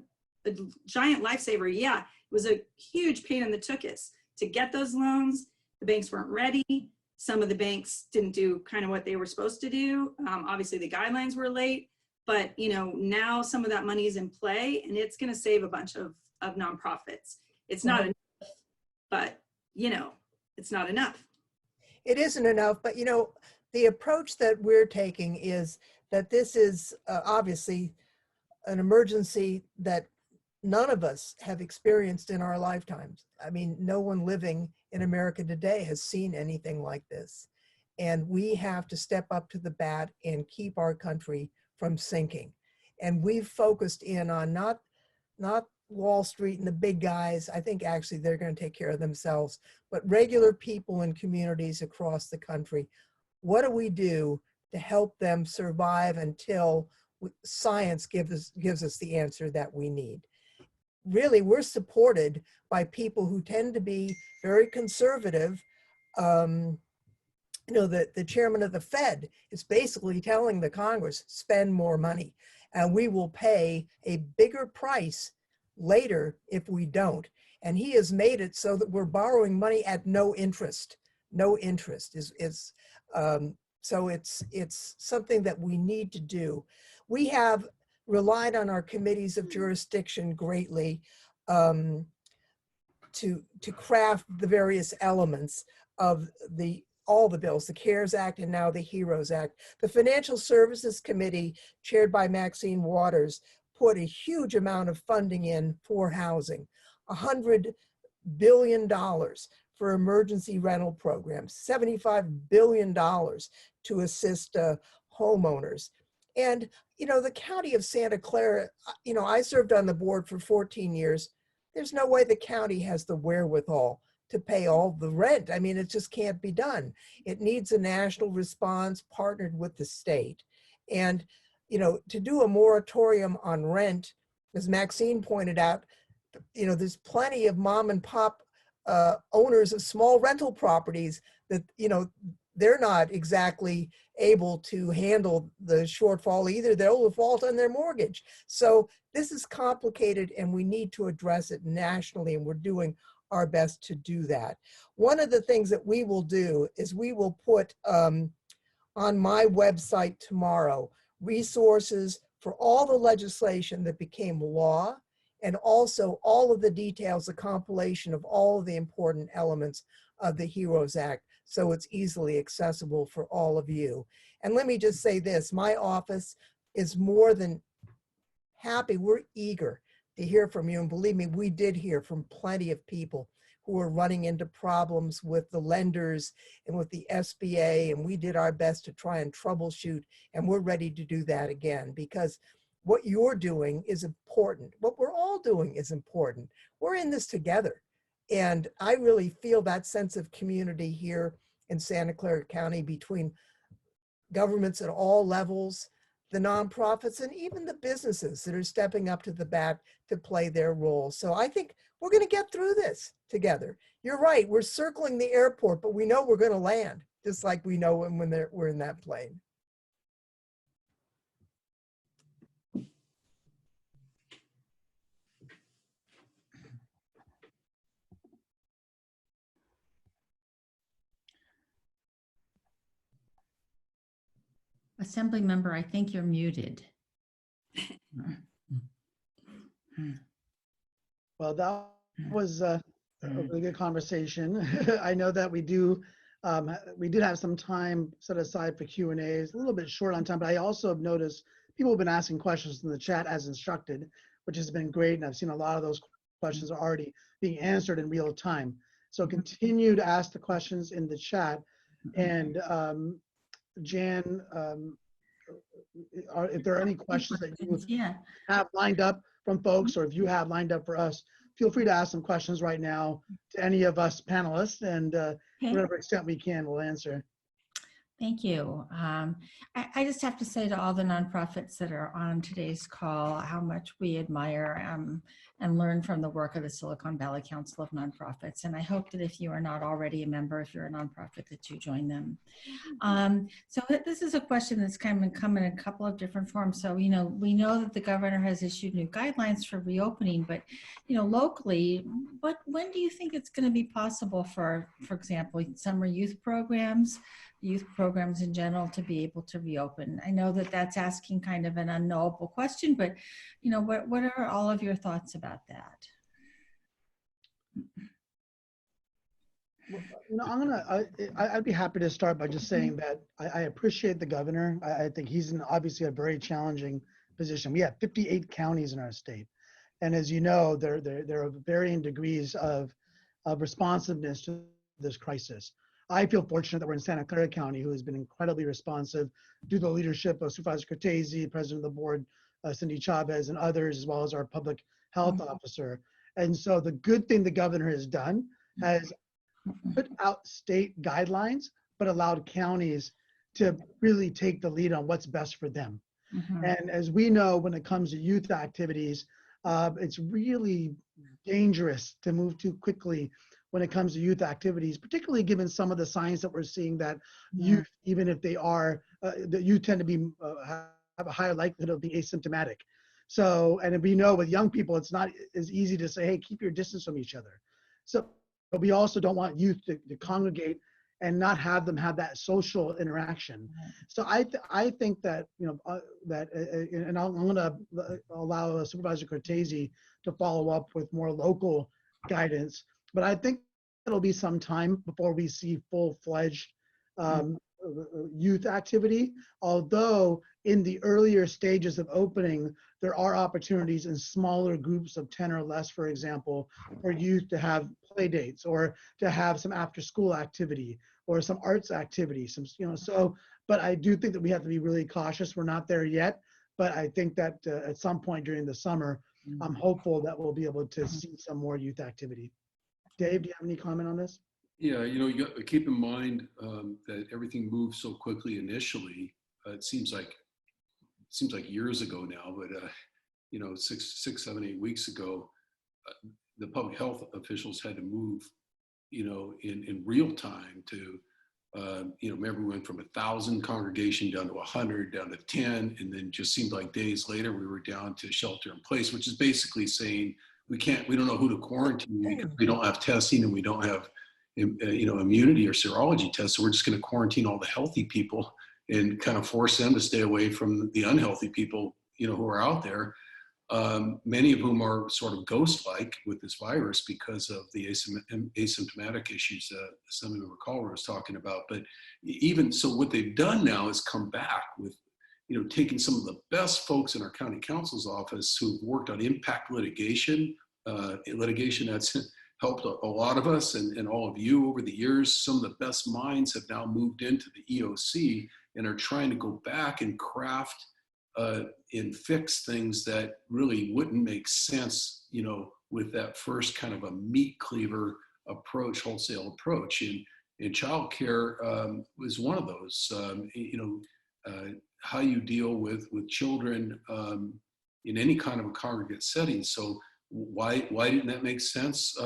giant lifesaver. Yeah, it was a huge pain in the tuchus to get those loans. The banks weren't ready. Some of the banks didn't do kind of what they were supposed to do. Obviously the guidelines were late, but now some of that money is in play, and it's going to save a bunch of nonprofits. It's not enough, but it's not enough. It isn't enough, but the approach that we're taking is that this is obviously an emergency that none of us have experienced in our lifetimes. I mean, no one living in America today has seen anything like this. And we have to step up to the bat and keep our country from sinking. And we've focused in on not Wall Street and the big guys. I think actually they're going to take care of themselves, but regular people in communities across the country. What do we do to help them survive until science gives us the answer that we need? Really, we're supported by people who tend to be very conservative. The chairman of the Fed is basically telling the Congress, spend more money, and we will pay a bigger price later if we don't. And he has made it so that we're borrowing money at no interest. No interest so it's something that we need to do. We have relied on our committees of jurisdiction greatly to craft the various elements of all the bills, the CARES Act and now the HEROES Act. The Financial Services Committee, chaired by Maxine Waters, put a huge amount of funding in for housing, $100 billion for emergency rental programs, $75 billion to assist homeowners. And, the county of Santa Clara, I served on the board for 14 years. There's no way the county has the wherewithal to pay all the rent. I mean, it just can't be done. It needs a national response partnered with the state. And, to do a moratorium on rent, as Maxine pointed out, there's plenty of mom and pop owners of small rental properties that, they're not exactly able to handle the shortfall either. They'll default on their mortgage. So this is complicated and we need to address it nationally, and we're doing our best to do that. One of the things that we will do is we will put on my website tomorrow resources for all the legislation that became law, and also all of the details, a compilation of all of the important elements of the HEROES Act, so it's easily accessible for all of you. And let me just say this, my office is more than happy. We're eager to hear from you. And believe me, we did hear from plenty of people who were running into problems with the lenders and with the SBA. And we did our best to try and troubleshoot. And we're ready to do that again, because what you're doing is important. What we're all doing is important. We're in this together. And I really feel that sense of community here in Santa Clara County between governments at all levels, the nonprofits, and even the businesses that are stepping up to the bat to play their role. So I think we're going to get through this together. You're right. We're circling the airport, but we know we're going to land, just like we know when we're in that plane. Assemblymember, I think you're muted. Well, that was a really good conversation. I know that we did have some time set aside for Q&As, a little bit short on time, but I also have noticed people have been asking questions in the chat as instructed, which has been great. And I've seen a lot of those questions are already being answered in real time. So continue to ask the questions in the chat. And Jan, if there are any questions that you have lined up from folks, or if you have lined up for us, feel free to ask some questions right now to any of us panelists, and whatever extent we can, we'll answer. Thank you. I just have to say to all the nonprofits that are on today's call how much we admire and learn from the work of the Silicon Valley Council of Nonprofits. And I hope that if you are not already a member, if you're a nonprofit, that you join them. So this is a question that's kind of come in a couple of different forms. So, you know, we know that the governor has issued new guidelines for reopening, but, you know, locally, when do you think it's going to be possible for example, summer youth programs in general to be able to reopen? I know that that's asking kind of an unknowable question, but, you know, what are all of your thoughts about that? You know, I'd be happy to start by just saying that I appreciate the governor. I think he's in obviously a very challenging position. We have 58 counties in our state. And as you know, there are varying degrees of responsiveness to this crisis. I feel fortunate that we're in Santa Clara County, who has been incredibly responsive due to the leadership of Supervisor Cortese, President of the board, Cindy Chavez, and others, as well as our public health officer. And so the good thing the governor has done has put out state guidelines, but allowed counties to really take the lead on what's best for them. And as we know, when it comes to youth activities, it's really dangerous to move too quickly when it comes to youth activities, particularly given some of the signs that we're seeing that youth, even if they are, the youth tend to be have a higher likelihood of being asymptomatic. So, and we know with young people, it's not as easy to say, hey, keep your distance from each other. So, but we also don't want youth to congregate and not have them have that social interaction. So I think that, you know, and I'm going to allow Supervisor Cortese to follow up with more local guidance, but I think it'll be some time before we see full-fledged youth activity. Although in the earlier stages of opening, there are opportunities in smaller groups of 10 or less, for example, for youth to have play dates or to have some after-school activity or some arts activity. Some, you know, so, but I do think that we have to be really cautious. We're not there yet, but I think that at some point during the summer, I'm hopeful that we'll be able to see some more youth activity. Dave, do you have any comment on this? Yeah, you know, you got to keep in mind that everything moved so quickly initially. It seems like years ago now, but you know, 7, 8 weeks ago, the public health officials had to move, you know, in real time to, you know, remember we went from 1,000 congregation down to 100, down to 10, and then just seemed like days later we were down to shelter in place, which is basically saying we don't know who to quarantine because we don't have testing and we don't have, you know, immunity or serology tests. So we're just going to quarantine all the healthy people and kind of force them to stay away from the unhealthy people, you know, who are out there. Many of whom are sort of ghost-like with this virus because of the asymptomatic issues Assemblymember Kalra was talking about. But even so, what they've done now is come back with, you know, taking some of the best folks in our county counsel's office who've worked on impact litigation that's helped a lot of us and all of you over the years. Some of the best minds have now moved into the EOC and are trying to go back and craft and fix things that really wouldn't make sense, you know, with that first kind of a meat cleaver approach, wholesale approach. And childcare was one of those. You know, how you deal with children in any kind of a congregate setting. So why didn't that make sense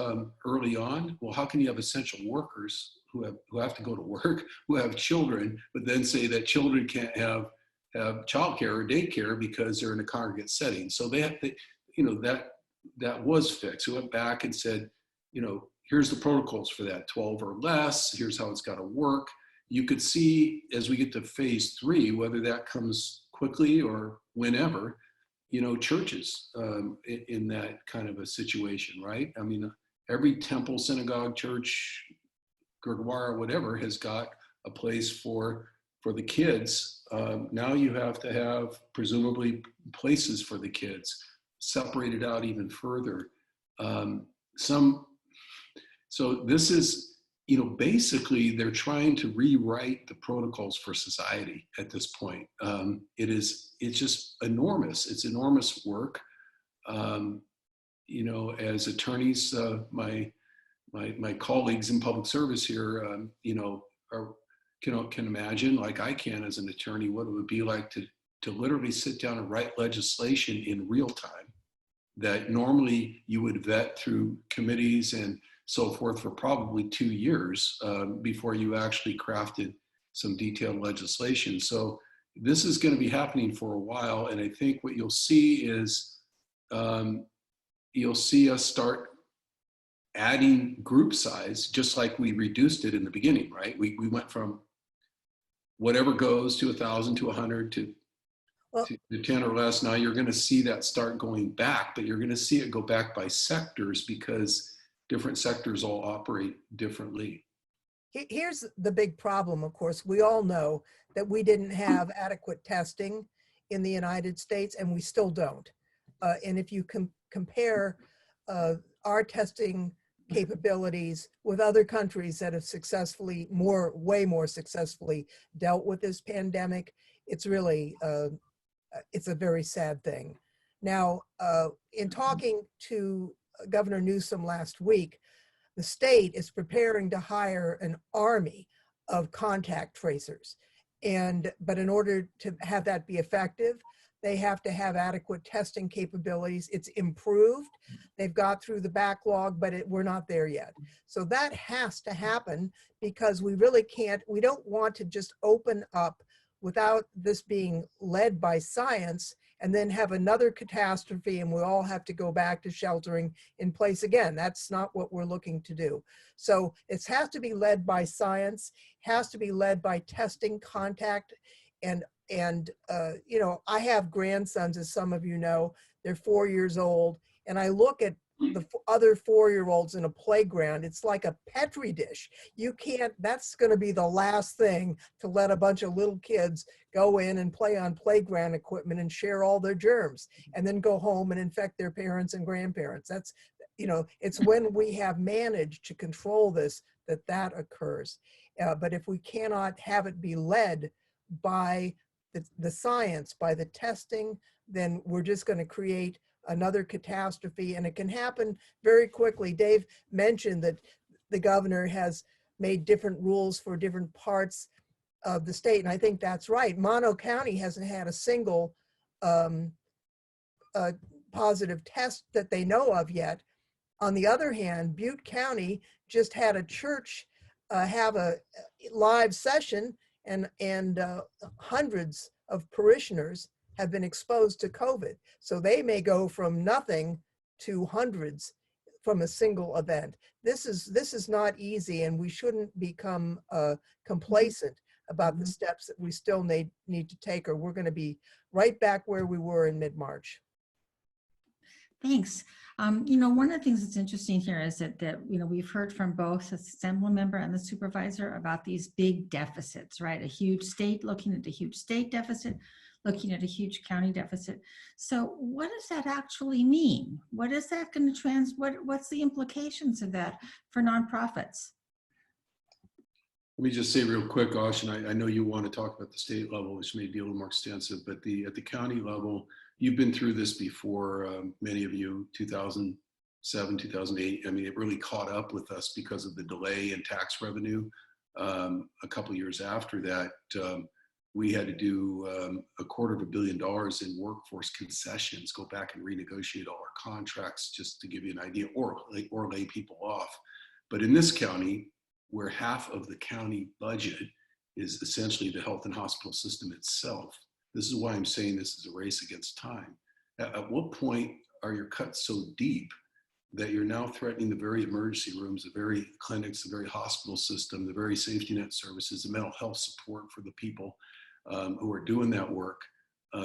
early on? Well, how can you have essential workers who have to go to work, who have children, but then say that children can't have childcare or daycare because they're in a congregate setting? So you know, that was fixed. We went back and said, you know, here's the protocols for that, 12 or less. Here's how it's got to work. You could see as we get to phase 3, whether that comes quickly or whenever, you know, churches in that kind of a situation, right? I mean, every temple, synagogue, church, gurdwara, whatever, has got a place for the kids. Now you have to have presumably places for the kids, separated out even further. So this is, you know, basically they're trying to rewrite the protocols for society at this point. It's just enormous. It's enormous work. You know, as attorneys, my colleagues in public service here, you know, can imagine, like I can as an attorney, what it would be like to literally sit down and write legislation in real time that normally you would vet through committees and so forth for probably 2 years before you actually crafted some detailed legislation. So this is going to be happening for a while. And I think what you'll see is you'll see us start adding group size, just like we reduced it in the beginning, right? We went from whatever goes to 1,000 to 100 to 10 or less. Now you're going to see that start going back, but you're going to see it go back by sectors because different sectors all operate differently. Here's the big problem, of course. We all know that we didn't have adequate testing in the United States, and we still don't. And if you compare our testing capabilities with other countries that have successfully, way more successfully dealt with this pandemic, it's really, it's a very sad thing. Now, in talking to Governor Newsom last week, the state is preparing to hire an army of contact tracers. But in order to have that be effective, they have to have adequate testing capabilities. It's improved. They've got through the backlog, but we're not there yet. So that has to happen because we really can't, we don't want to just open up without this being led by science and then have another catastrophe and we all have to go back to sheltering in place again. That's not what we're looking to do. So it has to be led by science, has to be led by testing contact. And you know, I have grandsons, as some of you know, they're 4 years old. And I look at the other 4-year-olds in a playground, it's like a Petri dish. You can't, that's going to be the last thing to let a bunch of little kids go in and play on playground equipment and share all their germs and then go home and infect their parents and grandparents. That's, you know, it's when we have managed to control this that occurs. But if we cannot have it be led by the science, by the testing, then we're just going to create another catastrophe, and it can happen very quickly. Dave mentioned that the governor has made different rules for different parts of the state, and I think that's right. Mono County hasn't had a single positive test that they know of yet. On the other hand, Butte County just had a church have a live session, and hundreds of parishioners have been exposed to COVID. So they may go from nothing to hundreds from a single event. This is not easy, and we shouldn't become complacent about the steps that we still need to take, or we're going to be right back where we were in mid-March. Thanks. You know, one of the things that's interesting here is that you know, we've heard from both the Assemblymember and the Supervisor about these big deficits, right? A huge state looking at a huge state deficit, looking at a huge county deficit. So what does that actually mean? What is that going to what's the implications of that for nonprofits? Let me just say real quick, Ash, and I know you want to talk about the state level, which may be a little more extensive, but at the county level, you've been through this before, many of you, 2007, 2008. I mean, it really caught up with us because of the delay in tax revenue. A couple of years after that, we had to do $250 million in workforce concessions, go back and renegotiate all our contracts, just to give you an idea, or lay people off. But in this county, where half of the county budget is essentially the health and hospital system itself, this is why I'm saying this is a race against time. At what point are your cuts so deep that you're now threatening the very emergency rooms, the very clinics, the very hospital system, the very safety net services, the mental health support for the people who are doing that work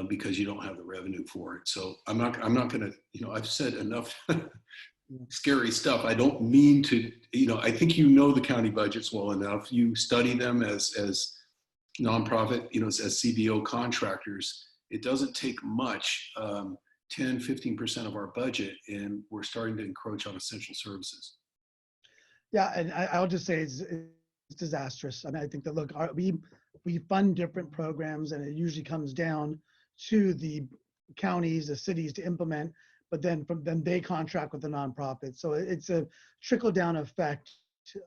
because you don't have the revenue for it? So I'm not going to, you know, I've said enough scary stuff. I don't mean to, you know, I think you know the county budgets well enough. You study them as nonprofit, you know, as CBO contractors. It doesn't take much, 10-15% of our budget, and we're starting to encroach on essential services. Yeah, and I'll just say it's disastrous. I mean, I think that, look, we fund different programs, and it usually comes down to the counties, the cities to implement, but then they contract with the nonprofits. So it's a trickle-down effect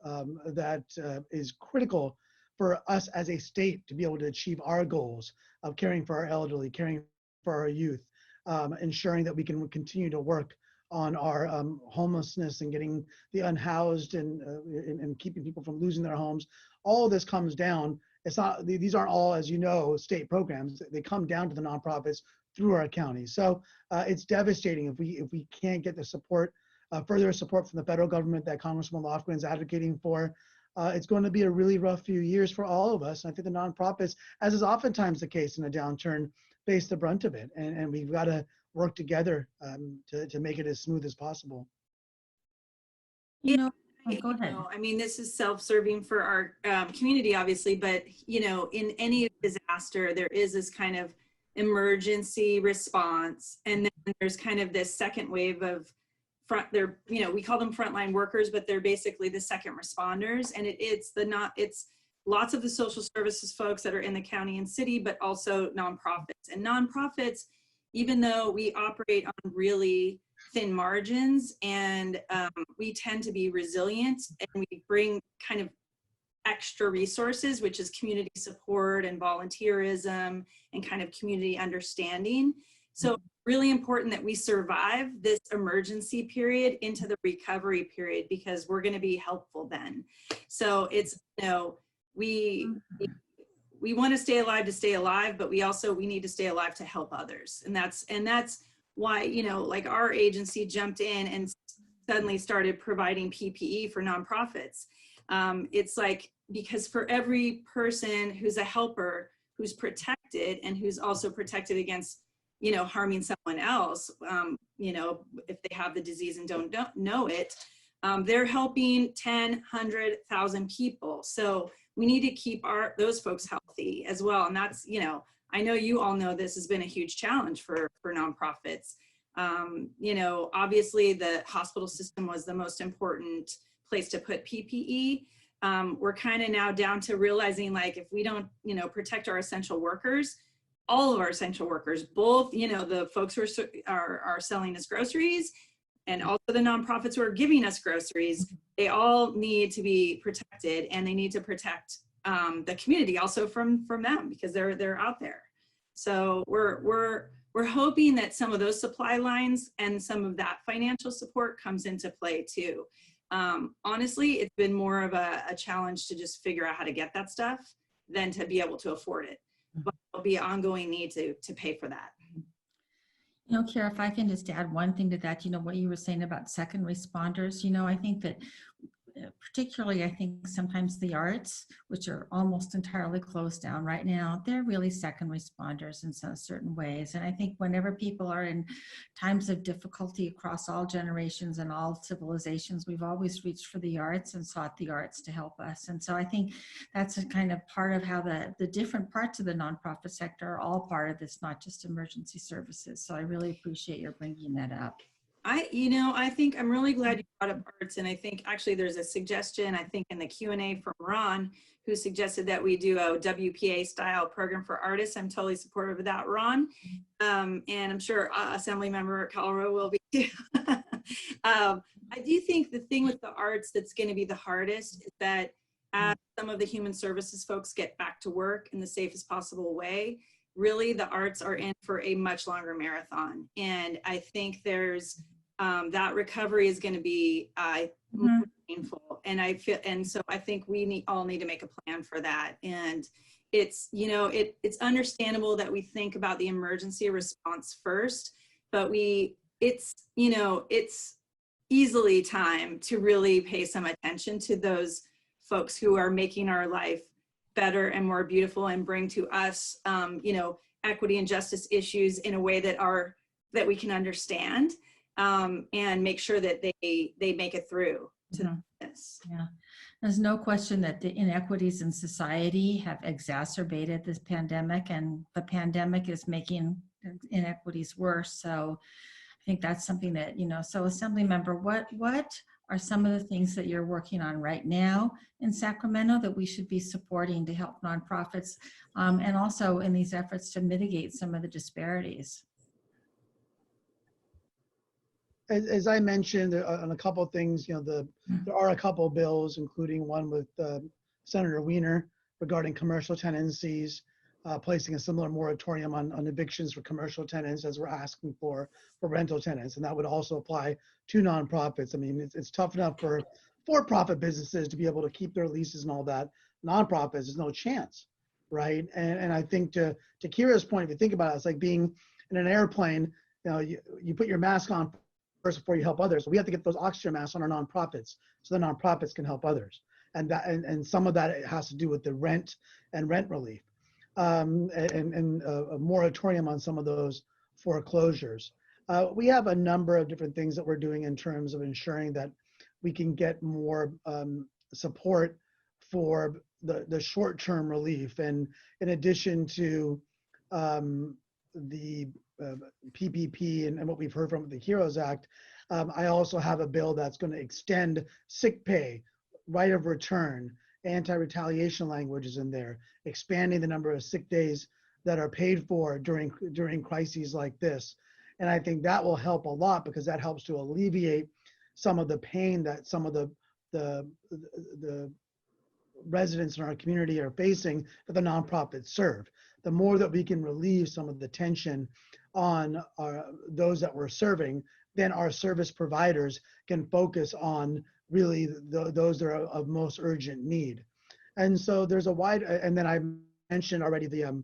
that is critical for us as a state to be able to achieve our goals of caring for our elderly, caring for our youth, ensuring that we can continue to work on our homelessness and getting the unhoused and keeping people from losing their homes. All of this comes down. It's not, these aren't all, as you know, state programs. They come down to the nonprofits through our county. So it's devastating if we can't get the support, further support from the federal government that Congresswoman Lofgren is advocating for. It's going to be a really rough few years for all of us. And I think the nonprofits, as is oftentimes the case in a downturn, face the brunt of it. And we've got to work together to make it as smooth as possible. You know, You go ahead. know, I mean, this is self-serving for our community, obviously, but you know, in any disaster, there is this kind of emergency response, and then there's kind of this second wave of they're, you know, we call them frontline workers, but they're basically the second responders, and it's lots of the social services folks that are in the county and city, but also nonprofits. And nonprofits, even though we operate on really thin margins and we tend to be resilient, and we bring kind of extra resources, which is community support and volunteerism and kind of community understanding. So really important that we survive this emergency period into the recovery period, because we're going to be helpful then. So it's, you know, we want to stay alive, but we need to stay alive to help others. And that's why, you know, like our agency jumped in and suddenly started providing PPE for nonprofits. It's like, because for every person who's a helper, who's protected and who's also protected against, you know, harming someone else, you know, if they have the disease and don't know it, they're helping 10, 100,000 people. So we need to keep those folks healthy as well. And that's, you know, I know you all know this has been a huge challenge for nonprofits. You know, obviously the hospital system was the most important place to put PPE. We're kind of now down to realizing, like, if we don't, you know, protect our essential workers, all of our essential workers, both, you know, the folks who are selling us groceries and also the nonprofits who are giving us groceries, they all need to be protected, and they need to protect the community also from them, because they're out there. So we're hoping that some of those supply lines and some of that financial support comes into play too. Honestly, it's been more of a challenge to just figure out how to get that stuff than to be able to afford it. But there'll be an ongoing need to pay for that. You know, Kara, if I can just add one thing to that, you know, what you were saying about second responders, you know, I think that particularly, I think sometimes the arts, which are almost entirely closed down right now, they're really second responders in some certain ways. And I think whenever people are in times of difficulty across all generations and all civilizations, we've always reached for the arts and sought the arts to help us. And so I think that's a kind of part of how the different parts of the nonprofit sector are all part of this, not just emergency services. So I really appreciate your bringing that up. I think I'm really glad you brought up arts, and I think actually there's a suggestion, I think in the Q&A from Ron, who suggested that we do a WPA style program for artists. I'm totally supportive of that, Ron. And I'm sure Assemblymember Kalra will be too. I do think the thing with the arts that's going to be the hardest is that as some of the human services folks get back to work in the safest possible way, really the arts are in for a much longer marathon. And I think there's that recovery is going to be more painful. And so I think we all need to make a plan for that. And it's, you know, it's understandable that we think about the emergency response first, but it's easily time to really pay some attention to those folks who are making our life better and more beautiful, and bring to us, you know, equity and justice issues in a way that we can understand, and make sure that they make it through to this. Yeah, there's no question that the inequities in society have exacerbated this pandemic, and the pandemic is making inequities worse. So I think that's something that, you know, so Assemblymember, what are some of the things that you're working on right now in Sacramento that we should be supporting to help nonprofits, and also in these efforts to mitigate some of the disparities? As I mentioned on a couple of things, you know, there are a couple of bills, including one with Senator Wiener, regarding commercial tenancies, placing a similar moratorium on evictions for commercial tenants as we're asking for rental tenants. And that would also apply to nonprofits. I mean, it's tough enough for-profit businesses to be able to keep their leases and all that. Nonprofits, there's no chance, right? And I think to Kira's point, if you think about it, it's like being in an airplane. You know, you put your mask on first before you help others. We have to get those oxygen masks on our nonprofits so the nonprofits can help others. And some of that has to do with the rent and rent relief, and a moratorium on some of those foreclosures. We have a number of different things that we're doing in terms of ensuring that we can get more support for the short-term relief. And in addition to the PPP and what we've heard from the HEROES Act, I also have a bill that's going to extend sick pay, right of return, anti-retaliation language is in there, expanding the number of sick days that are paid for during crises like this. And I think that will help a lot because that helps to alleviate some of the pain that some of the residents in our community are facing that the nonprofits serve. The more that we can relieve some of the tension on those that we're serving, then our service providers can focus on really those that are of most urgent need. And so there's a wide, and then I mentioned already the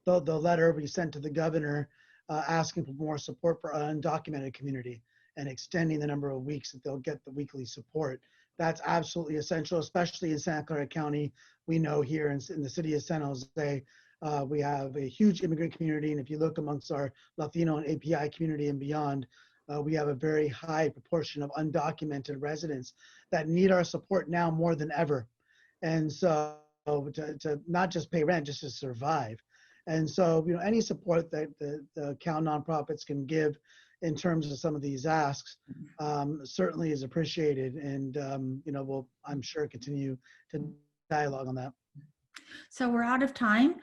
letter we sent to the governor asking for more support for our undocumented community and extending the number of weeks that they'll get the weekly support. That's absolutely essential, especially in Santa Clara County. We know here in the city of San Jose, we have a huge immigrant community. And if you look amongst our Latino and API community and beyond, we have a very high proportion of undocumented residents that need our support now more than ever. And so to not just pay rent, just to survive. And so, you know, any support that the CalNonprofits can give in terms of some of these asks certainly is appreciated. And, you know, we'll, I'm sure, continue to dialogue on that. So we're out of time.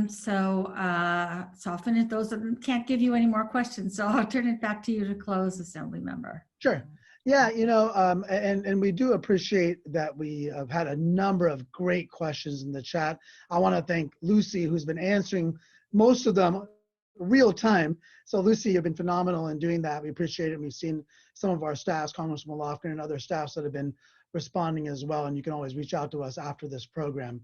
So often if those can't give you any more questions, so I'll turn it back to you to close, Assemblymember. Sure. Yeah, you know, and we do appreciate that we have had a number of great questions in the chat. I want to thank Lucy, who's been answering most of them real time. So Lucy, you've been phenomenal in doing that. We appreciate it. We've seen some of our staffs, Congresswoman Lofgren and other staffs that have been responding as well. And you can always reach out to us after this program.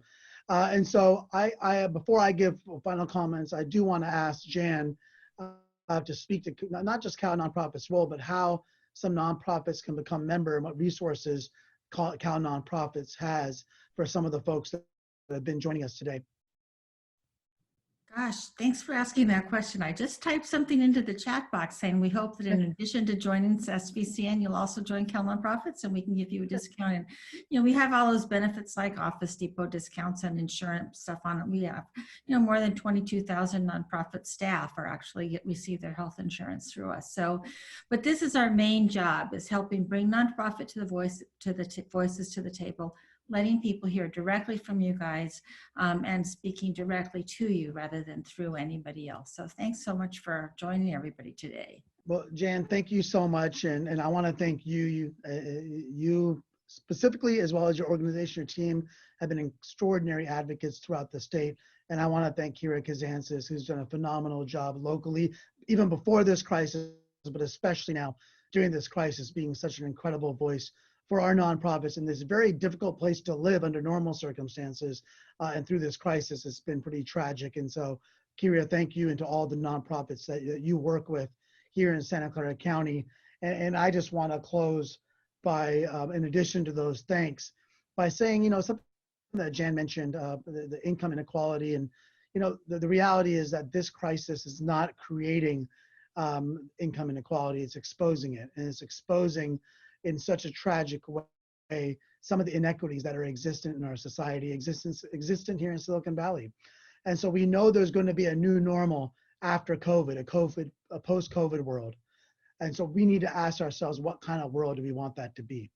And so I before I give final comments, I do want to ask Jan to speak to not just CalNonprofits' role, but how some nonprofits can become member and what resources CalNonprofits has for some of the folks that have been joining us today. Gosh, thanks for asking that question. I just typed something into the chat box saying we hope that in addition to joining SVCN, you'll also join CalNonprofits and we can give you a discount. And, you know, we have all those benefits like Office Depot discounts and insurance stuff on it. We have, you know, more than 22,000 nonprofit staff are actually receive their health insurance through us. So, but this is our main job, is helping bring nonprofit to the voices to the table, letting people hear directly from you guys and speaking directly to you rather than through anybody else. So thanks so much for joining everybody today. Well, Jan, thank you so much. And I want to thank you specifically, as well as your organization, your team have been extraordinary advocates throughout the state. And I want to thank Kira Kazantzis, who's done a phenomenal job locally, even before this crisis, but especially now during this crisis, being such an incredible voice for our nonprofits in this very difficult place to live under normal circumstances. And through this crisis, it's been pretty tragic. And so, Kira, thank you, and to all the nonprofits that you work with here in Santa Clara County. And I just want to close by, in addition to those thanks, by saying, you know, something that Jan mentioned, the income inequality. And, you know, the reality is that this crisis is not creating income inequality, it's exposing it. And it's exposing in such a tragic way some of the inequities that are existent in our society, existent here in Silicon Valley. And so we know there's going to be a new normal after COVID, a post-COVID world. And so we need to ask ourselves, what kind of world do we want that to be?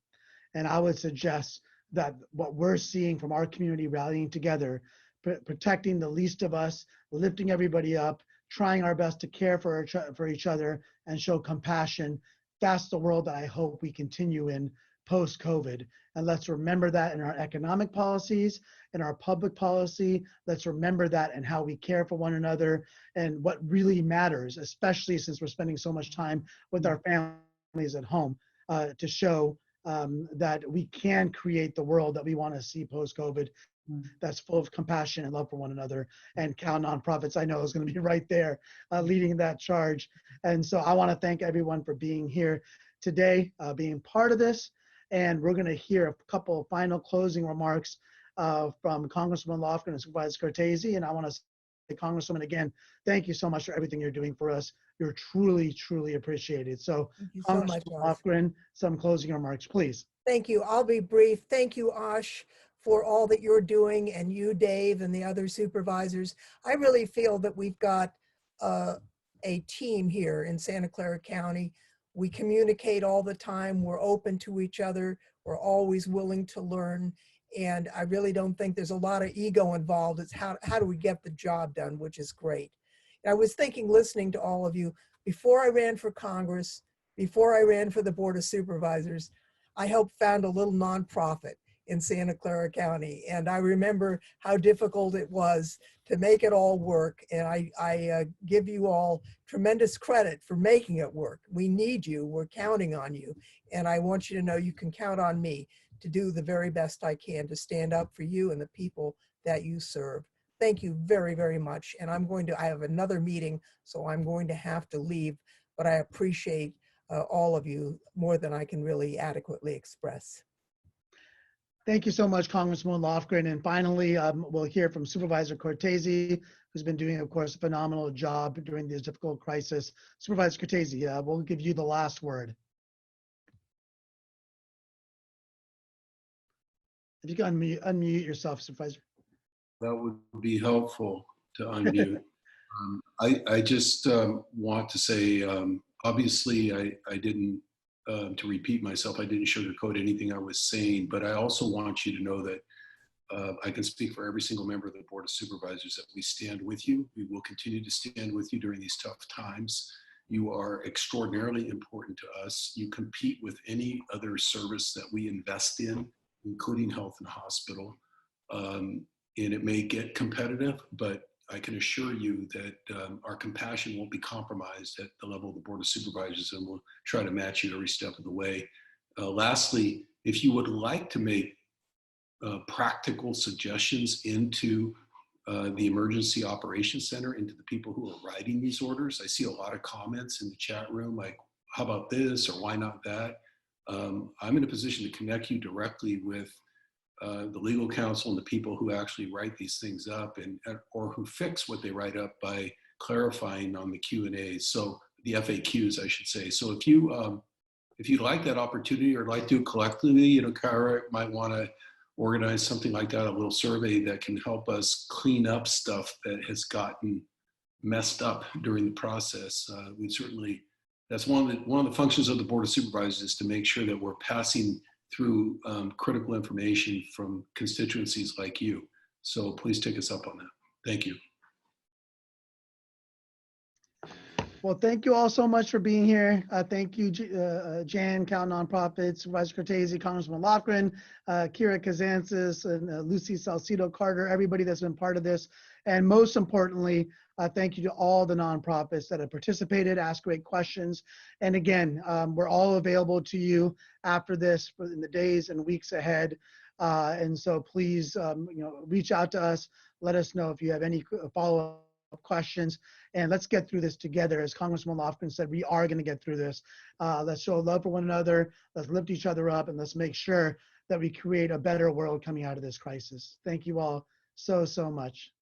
And I would suggest that what we're seeing from our community rallying together, protecting the least of us, lifting everybody up, trying our best to care for each other and show compassion, that's the world that I hope we continue in post-COVID. And let's remember that in our economic policies, in our public policy. Let's remember that in how we care for one another and what really matters, especially since we're spending so much time with our families at home, to show that we can create the world that we want to see post-COVID, that's full of compassion and love for one another. And CalNonprofits, I know, is going to be right there leading that charge. And so I want to thank everyone for being here today, being part of this. And we're going to hear a couple of final closing remarks from Congresswoman Lofgren and Supervisor Cortese. And I want to say, Congresswoman, again, thank you so much for everything you're doing for us. You're truly, truly appreciated. So, Thank you so much, Congresswoman Ash. Lofgren, some closing remarks, please. Thank you. I'll be brief. Thank you, Ash, for all that you're doing, and you, Dave, and the other supervisors. I really feel that we've got a team here in Santa Clara County. We communicate all the time. We're open to each other. We're always willing to learn. And I really don't think there's a lot of ego involved. It's how do we get the job done, which is great. And I was thinking, listening to all of you, before I ran for Congress, before I ran for the Board of Supervisors, I helped found a little nonprofit in Santa Clara County. And I remember how difficult it was to make it all work. And I give you all tremendous credit for making it work. We need you, we're counting on you. And I want you to know you can count on me to do the very best I can to stand up for you and the people that you serve. Thank you very, very much. And I have another meeting, so I'm going to have to leave, but I appreciate all of you more than I can really adequately express. Thank you so much, Congresswoman Lofgren. And finally, we'll hear from Supervisor Cortese, who's been doing, of course, a phenomenal job during this difficult crisis. Supervisor Cortese, we'll give you the last word. If you can unmute yourself, Supervisor. That would be helpful to unmute. I just want to say, obviously, I didn't, to repeat myself, I didn't sugarcoat anything I was saying, but I also want you to know that I can speak for every single member of the Board of Supervisors that we stand with you. We will continue to stand with you during these tough times. You are extraordinarily important to us. You compete with any other service that we invest in, including health and hospital. And it may get competitive, but I can assure you that our compassion won't be compromised at the level of the Board of Supervisors, and we'll try to match you every step of the way. Lastly, if you would like to make practical suggestions into the Emergency Operations Center, into the people who are writing these orders, I see a lot of comments in the chat room like, how about this, or why not that? I'm in a position to connect you directly with the legal counsel and the people who actually write these things up or who fix what they write up by clarifying on the Q&A. So the FAQs, I should say. So if you'd like that opportunity or like to collectively, Kalra might want to organize something like that, a little survey that can help us clean up stuff that has gotten messed up during the process. We certainly, that's one of the functions of the Board of Supervisors, is to make sure that we're passing through critical information from constituencies like you. So please take us up on that. Thank you. Well, thank you all so much for being here. Thank you, Jan, CalNonprofits, Supervisor Cortese, Congresswoman Lofgren, Kira Kazantzis, and Lucy Salcido-Carter, everybody that's been part of this. And most importantly, thank you to all the nonprofits that have participated, asked great questions. And again, we're all available to you after this in the days and weeks ahead. And so please, reach out to us. Let us know if you have any follow-up questions, and let's get through this together. As Congresswoman Lofgren said, we are going to get through this. Let's show love for one another. Let's lift each other up, and let's make sure that we create a better world coming out of this crisis. Thank you all so much.